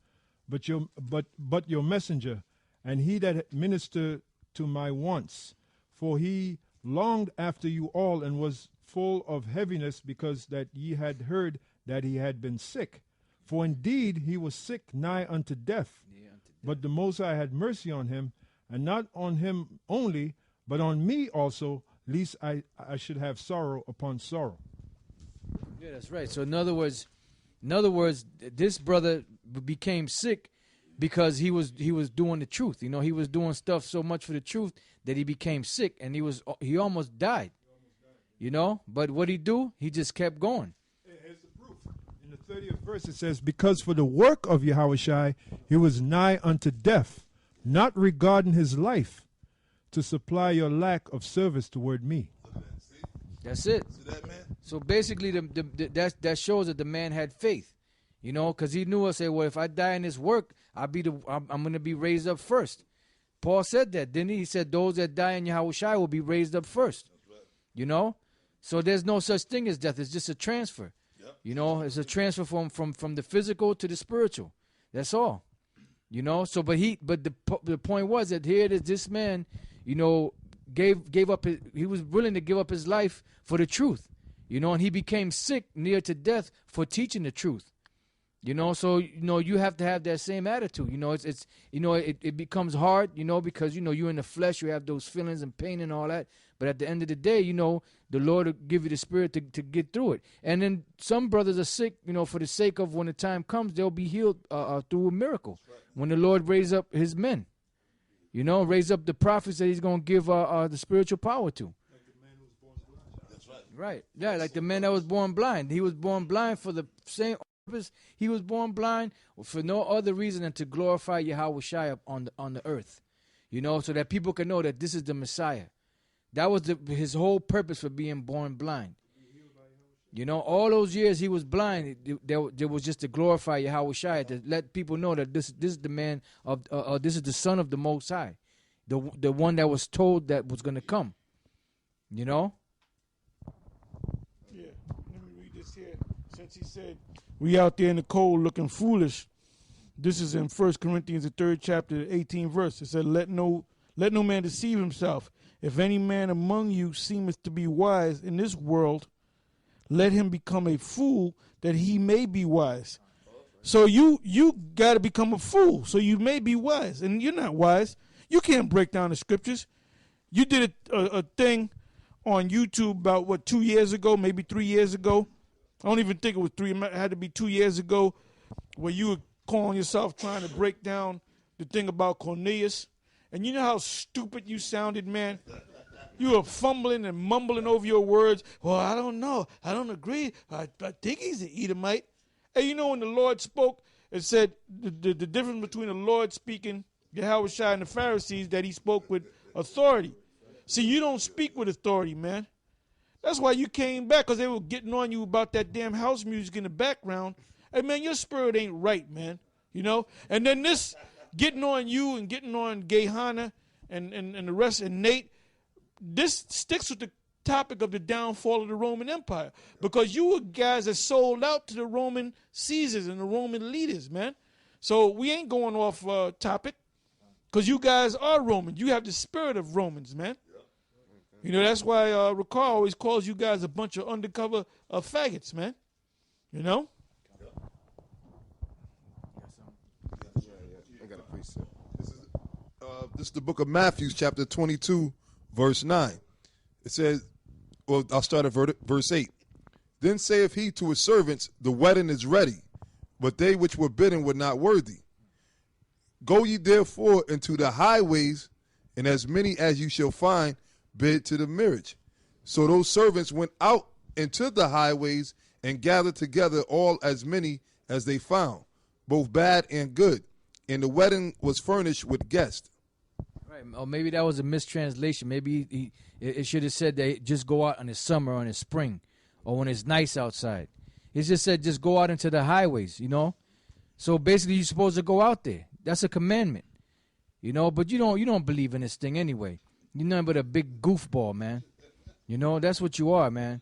but your messenger, and he that ministered to my wants. For he longed after you all, and was full of heaviness, because that ye had heard that he had been sick. For indeed he was sick nigh unto death. But the Most High had mercy on him, and not on him only, but on me also, lest I should have sorrow upon sorrow. Yeah, that's right. So in other words, this brother became sick because he was doing the truth. You know, he was doing stuff so much for the truth that he became sick, and he almost died. You know, but what he do? He just kept going. Here's the proof. In the 30th verse it says, because for the work of Yahushua he was nigh unto death, not regarding his life, to supply your lack of service toward me. That's it. See that, man? So basically, that shows that the man had faith, you know, because he knew, I said, well, if I die in this work, I'm going to be raised up first. Paul said that, didn't he? He said those that die in Yahushua will be raised up first. Right. You know, so there's no such thing as death. It's just a transfer. Yep. You know, it's a transfer from the physical to the spiritual. That's all. You know, so but the point was that here it is, this man, you know, gave up he was willing to give up his life for the truth, you know, and he became sick near to death for teaching the truth, you know. So you know, you have to have that same attitude, you know. It's you know, it becomes hard, you know, because you know you're in the flesh, you have those feelings and pain and all that, but at the end of the day, you know, the Lord will give you the spirit to get through it. And then some brothers are sick, you know, for the sake of when the time comes, they'll be healed through a miracle. Right. When the Lord raise up his men, you know, raise up the prophets that he's going to give the spiritual power to. Like the man who was born blind. That's right. Right. Yeah, like the man that was born blind. He was born blind for the same purpose. He was born blind for no other reason than to glorify Yahweh Shai on the earth. You know, so that people can know that this is the Messiah. That was his whole purpose for being born blind. You know, all those years he was blind, there was just to glorify Yahweh Shai, to let people know that this is the man of, this is the son of the Most High, the one that was told that was going to come. You know? Yeah, let me read this here. Since he said, we out there in the cold looking foolish. This is in 1 Corinthians, the 3rd chapter, 18th verse. It said, let Let no man deceive himself. If any man among you seemeth to be wise in this world, let him become a fool that he may be wise. So you got to become a fool so you may be wise. And you're not wise. You can't break down the scriptures. You did a thing on YouTube about, 2 years ago, maybe 3 years ago. I don't even think it was 3. It had to be 2 years ago, where you were calling yourself trying to break down the thing about Cornelius. And you know how stupid you sounded, man? You were fumbling and mumbling over your words. Well, I don't know. I don't agree. I think he's an Edomite. Hey, you know when the Lord spoke, it said the difference between the Lord speaking, Yahushua and the Pharisees, that he spoke with authority. See, you don't speak with authority, man. That's why you came back, because they were getting on you about that damn house music in the background. Hey, man, your spirit ain't right, man. You know? And then this getting on you and getting on Gayhana and the rest, and Nate, this sticks with the topic of the downfall of the Roman Empire, because you were guys that sold out to the Roman Caesars and the Roman leaders, man. So we ain't going off topic, because you guys are Roman. You have the spirit of Romans, man. You know, that's why Ricard always calls you guys a bunch of undercover faggots, man. You know? I got a precept. This is the book of Matthew, chapter 22, verse 9. It says, well, I'll start at verse 8. Then saith he to his servants, the wedding is ready, but they which were bidden were not worthy. Go ye therefore into the highways, and as many as you shall find, bid to the marriage. So those servants went out into the highways and gathered together all as many as they found, both bad and good. And the wedding was furnished with guests. Right. Or maybe that was a mistranslation. Maybe it should have said that just go out in the summer or in the spring or when it's nice outside. It just said just go out into the highways, you know. So basically you're supposed to go out there. That's a commandment, you know. But you don't believe in this thing anyway. You're nothing but a big goofball, man. You know, that's what you are, man.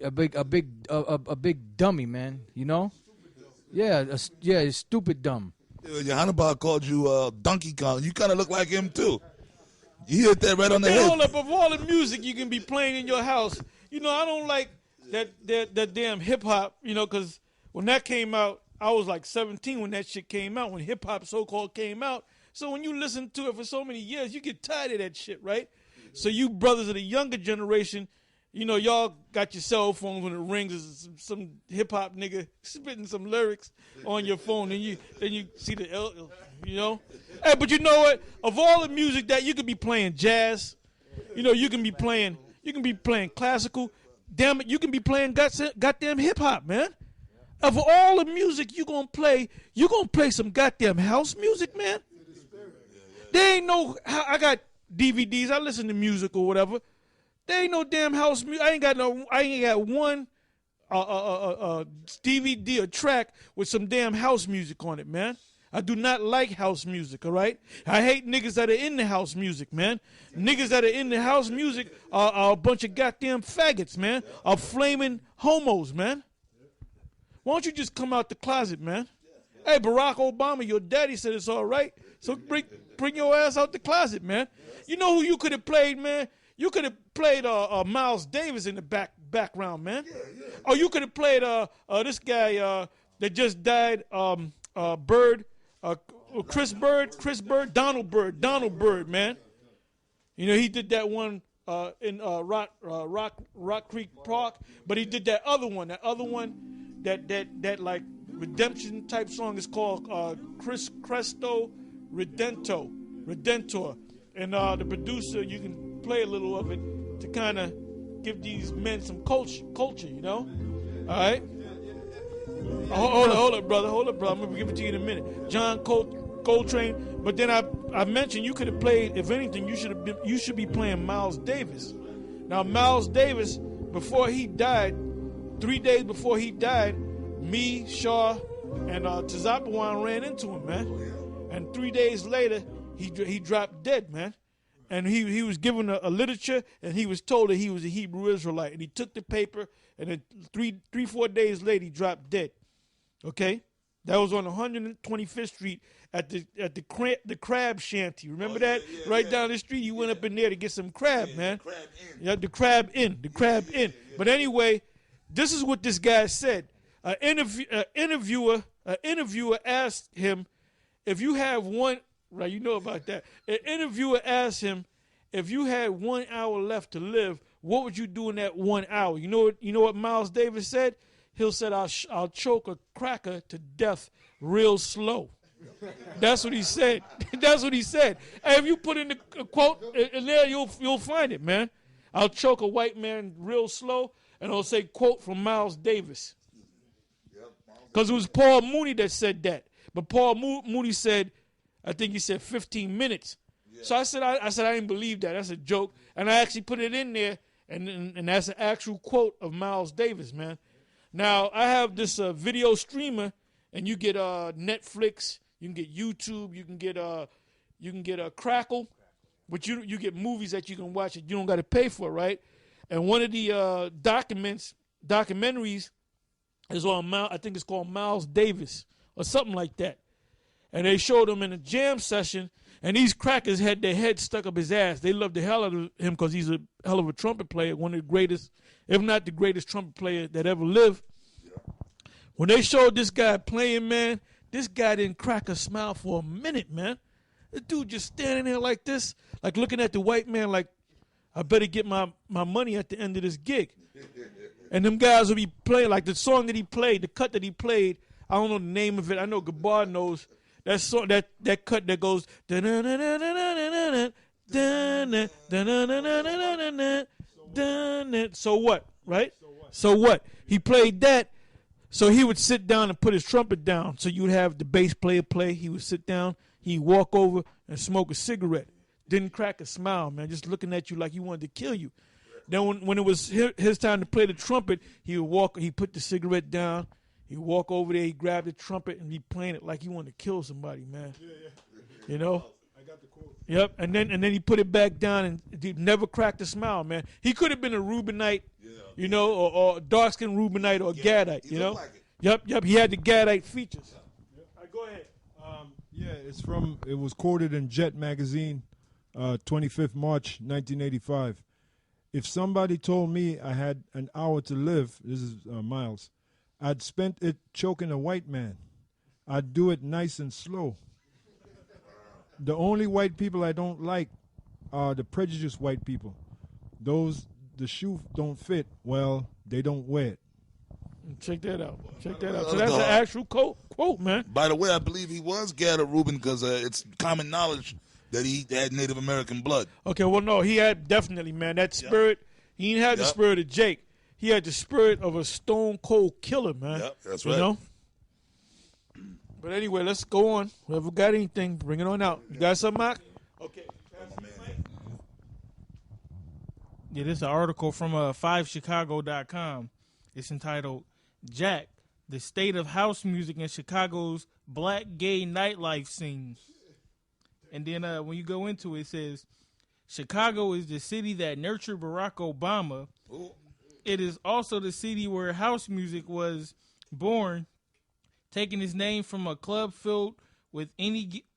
A big dummy, man. You know? Yeah, it's stupid dumb. Your Hannibal called you Donkey Kong. You kind of look like him too. You hit that right on the head. Hold up, of all the music you can be playing in your house, you know, I don't like that damn hip hop. You know, because when that came out, I was like 17 when that shit came out. When hip hop so-called came out. So when you listen to it for so many years, you get tired of that shit, right? So you brothers of the younger generation, you know, y'all got your cell phones when it rings, is some hip hop nigga spitting some lyrics on your phone, and then you see the, you know. Hey, but you know what? Of all the music that you could be playing jazz, you know, you can be playing classical. Damn it, you can be playing goddamn hip hop, man. Of all the music you gonna play some goddamn house music, man. There ain't no. I got DVDs. I listen to music or whatever. There ain't no damn house music. I ain't got one DVD or track with some damn house music on it, man. I do not like house music, all right? I hate niggas that are in the house music, man. Niggas that are in the house music are a bunch of goddamn faggots, man. Are flaming homos, man. Why don't you just come out the closet, man? Hey, Barack Obama, your daddy said it's all right. So bring your ass out the closet, man. You know who you could have played, man? You could have played Miles Davis in the background, man. Or you could have played this guy that just died, Chris Bird, Donald Bird, man. You know, he did that one in Rock Creek Park, but he did that other one that like redemption type song is called Chris Cresto Redentor. And the producer, you can play a little of it to kind of give these men some culture, you know? All right? Hold up, brother. I'm going to give it to you in a minute. John Coltrane. But then I mentioned you could have played, if anything, you should be playing Miles Davis. Now, Miles Davis, before he died, 3 days before he died, me, Shaw, and Tazapawan ran into him, man. And 3 days later, he dropped dead, man. And he was given a literature, and he was told that he was a Hebrew Israelite. And he took the paper, and then 4 days later, he dropped dead. Okay? That was on 125th Street at the crab shanty. Remember that? Right down the street, you went up in there to get some crab, man. The Crab Inn. But anyway, this is what this guy said. An interviewer asked him if you have one. Right, you know about that. An interviewer asked him if you had 1 hour left to live, what would you do in that 1 hour? You know what Miles Davis said? He said, I'll choke a cracker to death real slow. That's what he said. That's what he said. And if you put in the quote in there, you'll find it, man. I'll choke a white man real slow, and it'll say, quote from Miles Davis. Because it was Paul Mooney that said that. But Paul Mooney said, I think he said 15 minutes. Yeah. So I said I didn't believe that. That's a joke. And I actually put it in there, and that's an actual quote of Miles Davis, man. Now, I have this video streamer, and you get Netflix, you can get YouTube, you can get Crackle, but you get movies that you can watch that you don't got to pay for, right? And one of the documentaries is on I think it's called Miles Davis or something like that. And they showed him in a jam session, and these crackers had their head stuck up his ass. They loved the hell out of him because he's a hell of a trumpet player, one of the greatest, if not the greatest trumpet player that ever lived. When they showed this guy playing, man, this guy didn't crack a smile for a minute, man. The dude just standing there like this, like looking at the white man like, I better get my money at the end of this gig. And them guys will be playing, like the song that he played, the cut that he played, I don't know the name of it. I know Gabar knows. That song, that cut that goes so what, right? So what? He played that, so he would sit down and put his trumpet down. So you would have the bass player play. He would sit down. He'd walk over and smoke a cigarette. Didn't crack a smile, man. Just looking at you like he wanted to kill you. Then when it was his time to play the trumpet, he would walk. He put the cigarette down. He walk over there, he grab the trumpet, and he playing it like he wanted to kill somebody, man. Yeah. You know? I got the quote. Yep, and then he put it back down, and he never cracked a smile, man. He could have been a Rubinite, you know, or dark-skinned Rubinite or Gaddite, you know? Like Yep, he had the Gaddite features. All right, go ahead. It was quoted in Jet magazine, 25th March, 1985. If somebody told me I had an hour to live, this is Miles, I'd spent it choking a white man. I'd do it nice and slow. The only white people I don't like are the prejudiced white people. Those the shoe don't fit, well, they don't wear it. Check that out. So that's an actual quote, man. By the way, I believe he was Gaddite Reuben because it's common knowledge that he had Native American blood. Okay, well, no, he had definitely, man. That spirit, he didn't have the spirit of Jake. He had the spirit of a stone cold killer, man. Yep, that's right. You know? But anyway, let's go on. Whoever got anything, bring it on out. You got something, Mark? Okay. Yeah, this is an article from 5chicago.com. It's entitled, Jack, the State of House Music in Chicago's Black Gay Nightlife Scene. And then when you go into it, it says, Chicago is the city that nurtured Barack Obama. Ooh. It is also the city where house music was born, taking its name from a club filled with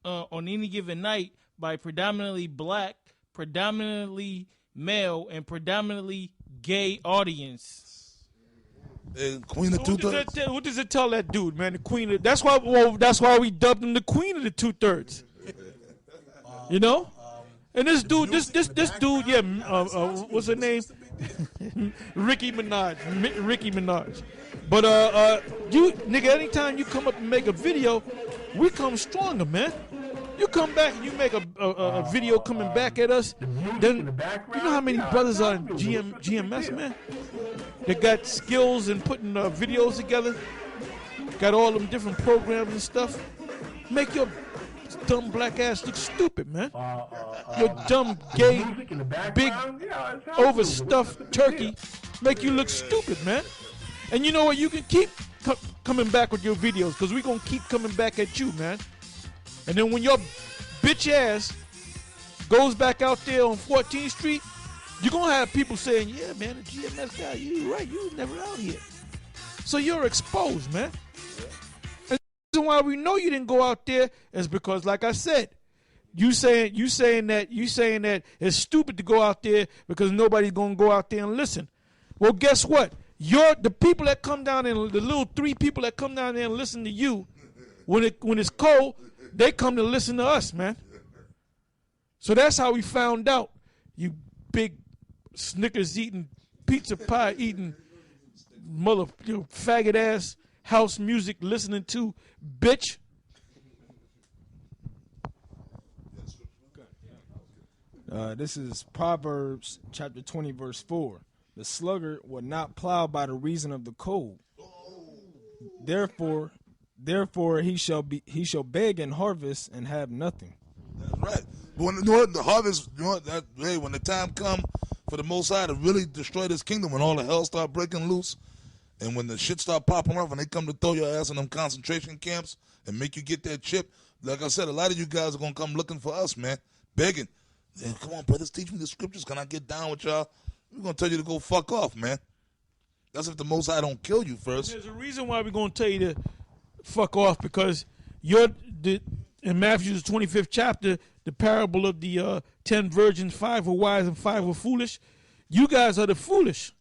on any given night by predominantly black, predominantly male, and predominantly gay audience. Queen of Two-Thirds. What does it tell that dude, man? The Queen of, that's why we dubbed him the Queen of the Two-Thirds. You know? And this dude, this dude, yeah, what's her name? Ricky Minaj. But you nigga, anytime you come up and make a video, we come stronger, man. You come back and you make a video coming back at us, then you know how many brothers are in GMS, man? They got skills in putting videos together, got all them different programs and stuff. Make your dumb black ass look stupid, man. Your dumb, gay, big, overstuffed turkey make you look stupid, man. And you know what? You can keep coming back with your videos because we're going to keep coming back at you, man. And then when your bitch ass goes back out there on 14th Street, you're going to have people saying, yeah, man, the GMS guy, you right. You was never out here. So you're exposed, man. And reason why we know you didn't go out there is because, like I said, you saying that it's stupid to go out there because nobody's gonna go out there and listen. Well, guess what? The people that come down there, the little 3 people that come down there and listen to you, when it's cold, they come to listen to us, man. So that's how we found out. You big Snickers eating, pizza pie eating, faggot ass house music listening to, bitch. This is Proverbs chapter 20, verse 4. The sluggard will not plow by the reason of the cold. Therefore he shall beg and harvest and have nothing. That's right. But when the harvest, when the time come for the Most High to really destroy this kingdom, when all the hell start breaking loose, and when the shit start popping off, and they come to throw your ass in them concentration camps and make you get that chip, like I said, a lot of you guys are gonna come looking for us, man, begging. Come on, brothers, teach me the scriptures. Can I get down with y'all? We're going to tell you to go fuck off, man. That's if the Most High don't kill you first. There's a reason why we're going to tell you to fuck off, because in Matthew's 25th chapter, the parable of the 10 virgins, 5 were wise and 5 were foolish. You guys are the foolish,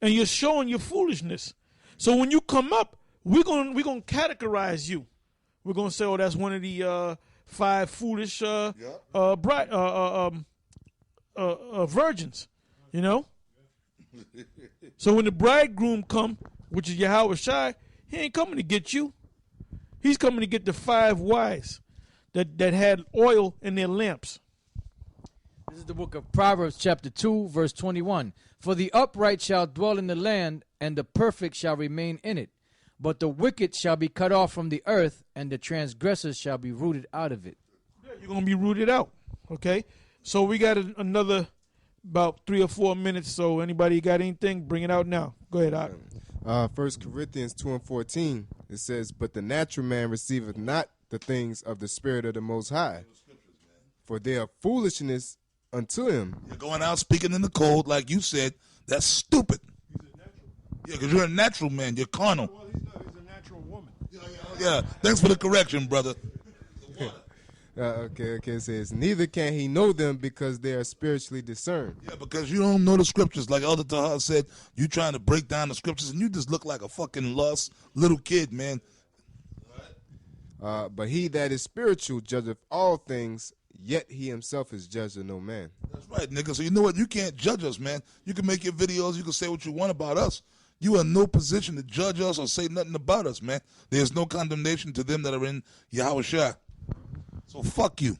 and you're showing your foolishness. So when you come up, we're going to categorize you. We're going to say, oh, that's one of the 5 foolish virgins, you know. So when the bridegroom come, which is Yahweh Shai, he ain't coming to get you. He's coming to get the 5 wise that had oil in their lamps. This is the book of Proverbs chapter 2, verse 21. For the upright shall dwell in the land, and the perfect shall remain in it. But the wicked shall be cut off from the earth, and the transgressors shall be rooted out of it. Yeah, you're going to be rooted out, okay? So we got another about 3 or 4 minutes, so anybody got anything, bring it out now. Go ahead, Ak. 1 Corinthians 2:14, it says, but the natural man receiveth not the things of the Spirit of the Most High, for they are foolishness unto him. You're going out speaking in the cold, like you said. That's stupid. Yeah, because you're a natural man. You're carnal. Well, he's a natural woman. Yeah, thanks for the correction, brother. Okay, it says, neither can he know them because they are spiritually discerned. Yeah, because you don't know the scriptures. Like Elder Tahar said, you trying to break down the scriptures, and you just look like a fucking lost little kid, man. But he that is spiritual judgeth all things, yet he himself is judged of no man. That's right, nigga. So you know what? You can't judge us, man. You can make your videos. You can say what you want about us. You are in no position to judge us or say nothing about us, man. There's no condemnation to them that are in Yahweh Shai. So fuck you.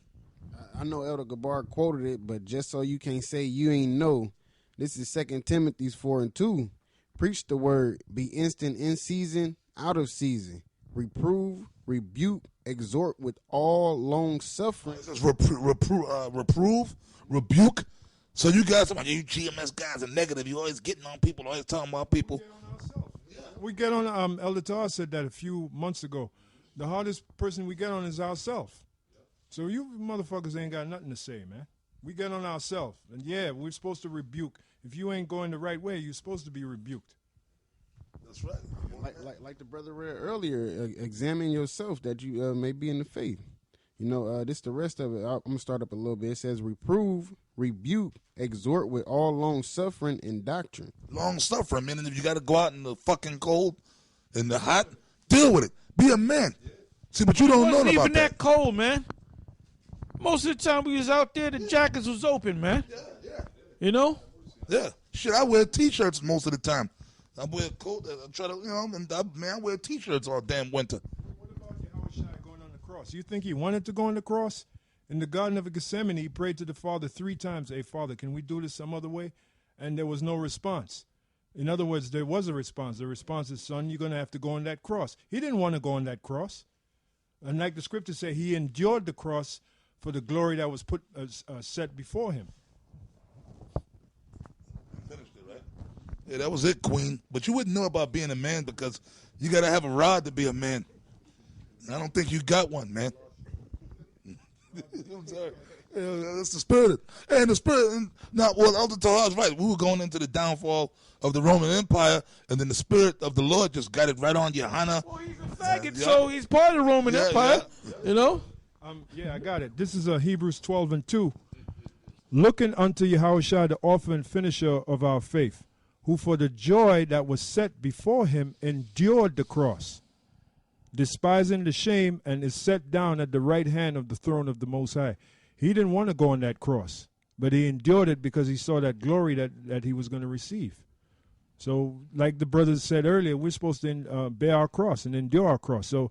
I know Elder Gabar quoted it, but just so you can't say you ain't know, this is 2 Timothy 4:2. Preach the word, be instant in season, out of season. Reprove, rebuke, exhort with all long suffering. It says reprove, rebuke. So you guys, you GMS guys are negative. You always getting on people, always talking about people. We get on, Elder Tahar said that a few months ago. The hardest person we get on is ourselves. So you motherfuckers ain't got nothing to say, man. We get on ourselves. And yeah, we're supposed to rebuke. If you ain't going the right way, you're supposed to be rebuked. That's right. Like the brother read earlier, examine yourself that you may be in the faith. You know, this the rest of it. I'm going to start up a little bit. It says, reprove, rebuke, exhort with all long suffering and doctrine. Long suffering, man. And if you got to go out in the fucking cold, in the hot, deal with it. Be a man. See, but you don't know about that. It wasn't even that cold, man. Most of the time we was out there, the jackets was open, man. Yeah. You know? Yeah. Shit, I wear T-shirts most of the time. I wear a coat. I try to, I wear T-shirts all damn winter. What about Yahweh Shai going on the cross? You think he wanted to go on the cross? In the Garden of Gethsemane, he prayed to the Father 3 times, hey, Father, can we do this some other way? And there was no response. In other words, there was a response. The response is, son, you're going to have to go on that cross. He didn't want to go on that cross. And like the scriptures say, he endured the cross for the glory that was put set before him. Finished it, right? Yeah, that was it, Queen. But you wouldn't know about being a man because you got to have a rod to be a man. I don't think you got one, man. I'm sorry. That's the spirit. And the spirit, and now, well, Elder Tahar's right. We were going into the downfall of the Roman Empire, and then the spirit of the Lord just got it right on Johanna. Well, he's a faggot, so he's part of the Roman Empire, you know? I got it. This is Hebrews 12:2. Looking unto Yahushua, the author and finisher of our faith, who for the joy that was set before him endured the cross, despising the shame, and is set down at the right hand of the throne of the Most High. He didn't want to go on that cross, but he endured it because he saw that glory that he was going to receive. So like the brothers said earlier, we're supposed to bear our cross and endure our cross. So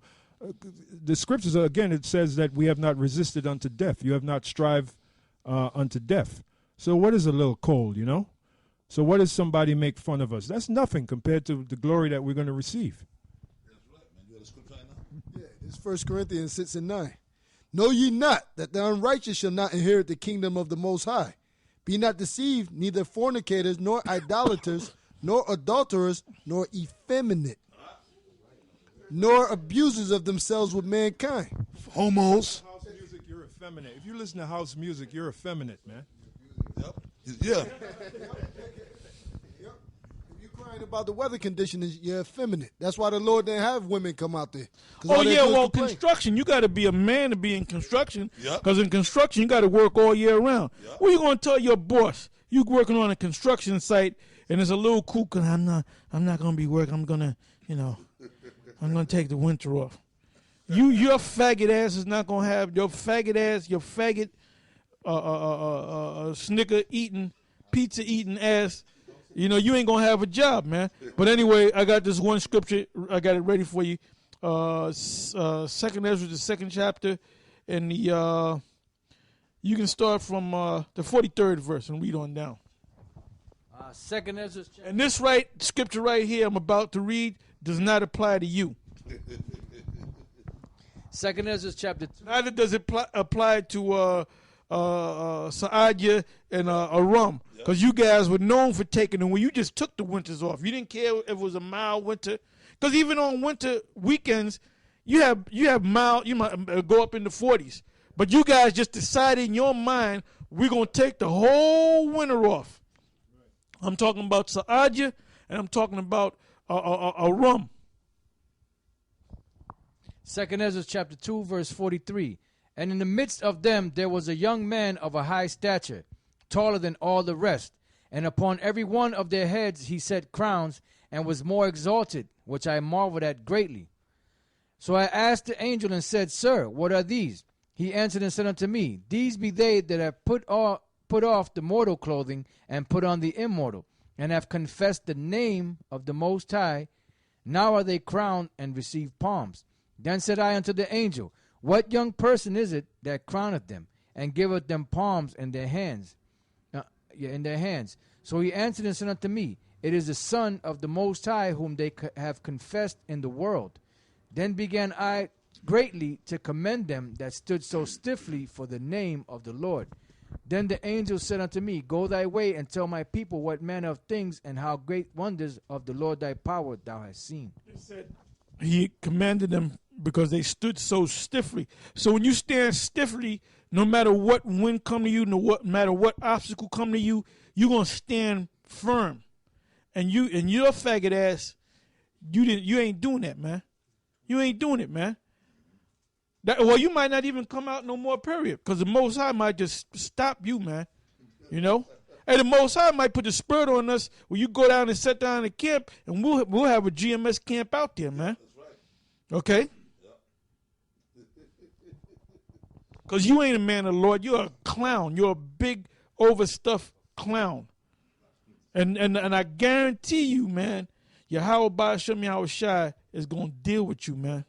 the scriptures, again, it says that we have not resisted unto death. You have not strived unto death. So what is a little cold, you know? So what does somebody make fun of us? That's nothing compared to the glory that we're going to receive. That's right, man. You got a scripture right now? Yeah, it's 1 Corinthians 6:9. Know ye not that the unrighteous shall not inherit the kingdom of the Most High? Be not deceived, neither fornicators, nor idolaters, nor adulterers, nor effeminate, nor abusers of themselves with mankind. Homos. House music, you're effeminate. If you listen to house music, you're effeminate, man. Yep. Yeah. If you're crying about the weather conditions, you're effeminate. That's why the Lord didn't have women come out there. Oh, yeah, well, construction, you got to be a man to be in construction. Because in construction, you got to work all year round. What are you going to tell your boss? You working on a construction site, and it's a little cool, because I'm not going to be working. I'm going to, I'm going to take the winter off. Your faggot ass is not going to have, your faggot snicker eating, pizza eating ass, you ain't going to have a job, man. But anyway, I got this one scripture. I got it ready for you. Second Ezra, the second chapter, and you can start from the 43rd verse and read on down. Second Ezra. And this scripture right here I'm about to read does not apply to you. Second Ezra chapter 2. Neither does it apply to Saadia and Aram, because you guys were known for taking them when you just took the winters off. You didn't care if it was a mild winter, because even on winter weekends, you have mild. You might go up in the 40s, but you guys just decided in your mind we're gonna take the whole winter off. I'm talking about Saadia and I'm talking about Aram. Second Ezra chapter 2 verse 43. And in the midst of them there was a young man of a high stature, taller than all the rest, and upon every one of their heads he set crowns, and was more exalted, which I marveled at greatly. So I asked the angel and said, Sir, what are these? He answered and said unto me, These be they that have put off the mortal clothing, and put on the immortal, and have confessed the name of the Most High. Now are they crowned and receive palms. Then said I unto the angel, What young person is it that crowneth them, and giveth them palms in their hands? So he answered and said unto me, It is the Son of the Most High, whom they have confessed in the world. Then began I greatly to commend them that stood so stiffly for the name of the Lord. Then the angel said unto me, Go thy way, and tell my people what manner of things and how great wonders of the Lord thy power thou hast seen. He commanded them because they stood so stiffly. So when you stand stiffly, no matter what wind come to you, no matter what obstacle come to you, you're gonna stand firm. And your faggot ass, you ain't doing that, man. You ain't doing it, man. You might not even come out no more, period, because the Most High might just stop you, man. And the Most High might put the spirit on us where you go down and sit down in the camp, and we'll have a GMS camp out there, man. Okay? Because you ain't a man of the Lord. You're a clown. You're a big, overstuffed clown. And I guarantee you, man, Yahweh Ba'ashem Yahushai is going to deal with you, man.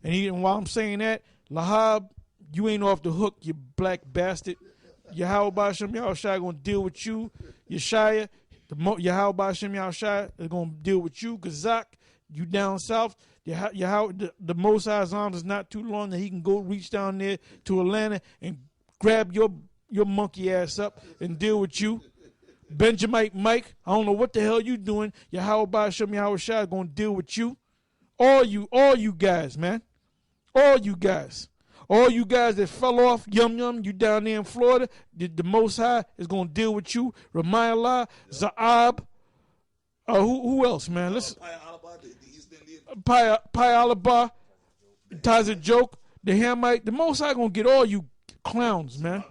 And while I'm saying that, Lahab, you ain't off the hook, you black bastard. Yahweh Ba'ashem Yahushai going to deal with you. Yeshaya, Yahweh Ba'ashem Yahushai is going to deal with you. Gazak, you down south. The Most High's arms is not too long that he can go reach down there to Atlanta and grab your monkey ass up and deal with you. Benjamin Mike, I don't know what the hell you doing. Yahweh Ba'ashem Yahushai is going to deal with you. All you guys, man. All you guys. All you guys that fell off, you down there in Florida, the Most High is going to deal with you. Ramayallah, Zaab. Who else, man? Listen. Pi Alaba, Taza Joke, the Hamite. The Most High going to get all you clowns, man.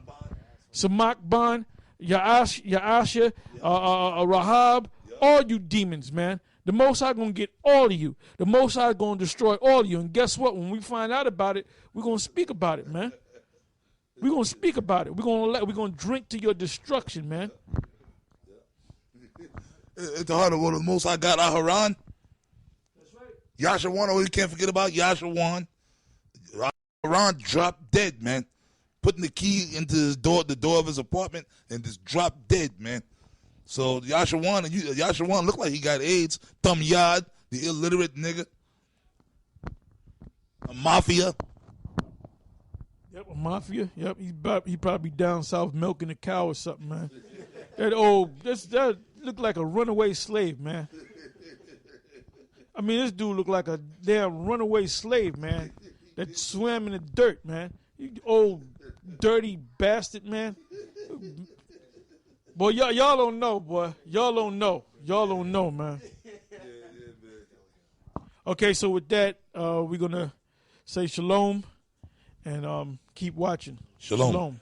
Samak Ban, Yaasha, Rahab, all you demons, man. The Most High gonna get all of you. The Most High gonna destroy all of you. And guess what? When we find out about it, we're gonna speak about it, man. We're gonna speak about it. We're gonna drink to your destruction, man. It's the heart of what the Most High got Aharon. That's right. Yashawan, oh, you can't forget about Yashawan. Aharon dropped dead, man. Putting the key into the door of his apartment, and just dropped dead, man. So Yashawan looked like he got AIDS. Thumb Yad, the illiterate nigga. A mafia. Yep, a mafia. Yep, he probably down south milking a cow or something, man. That looked like a runaway slave, man. I mean, this dude looked like a damn runaway slave, man. That swam in the dirt, man. You old dirty bastard, man. Boy, y'all don't know, boy. Y'all don't know, man. Okay, so with that, we're gonna say shalom and keep watching. Shalom.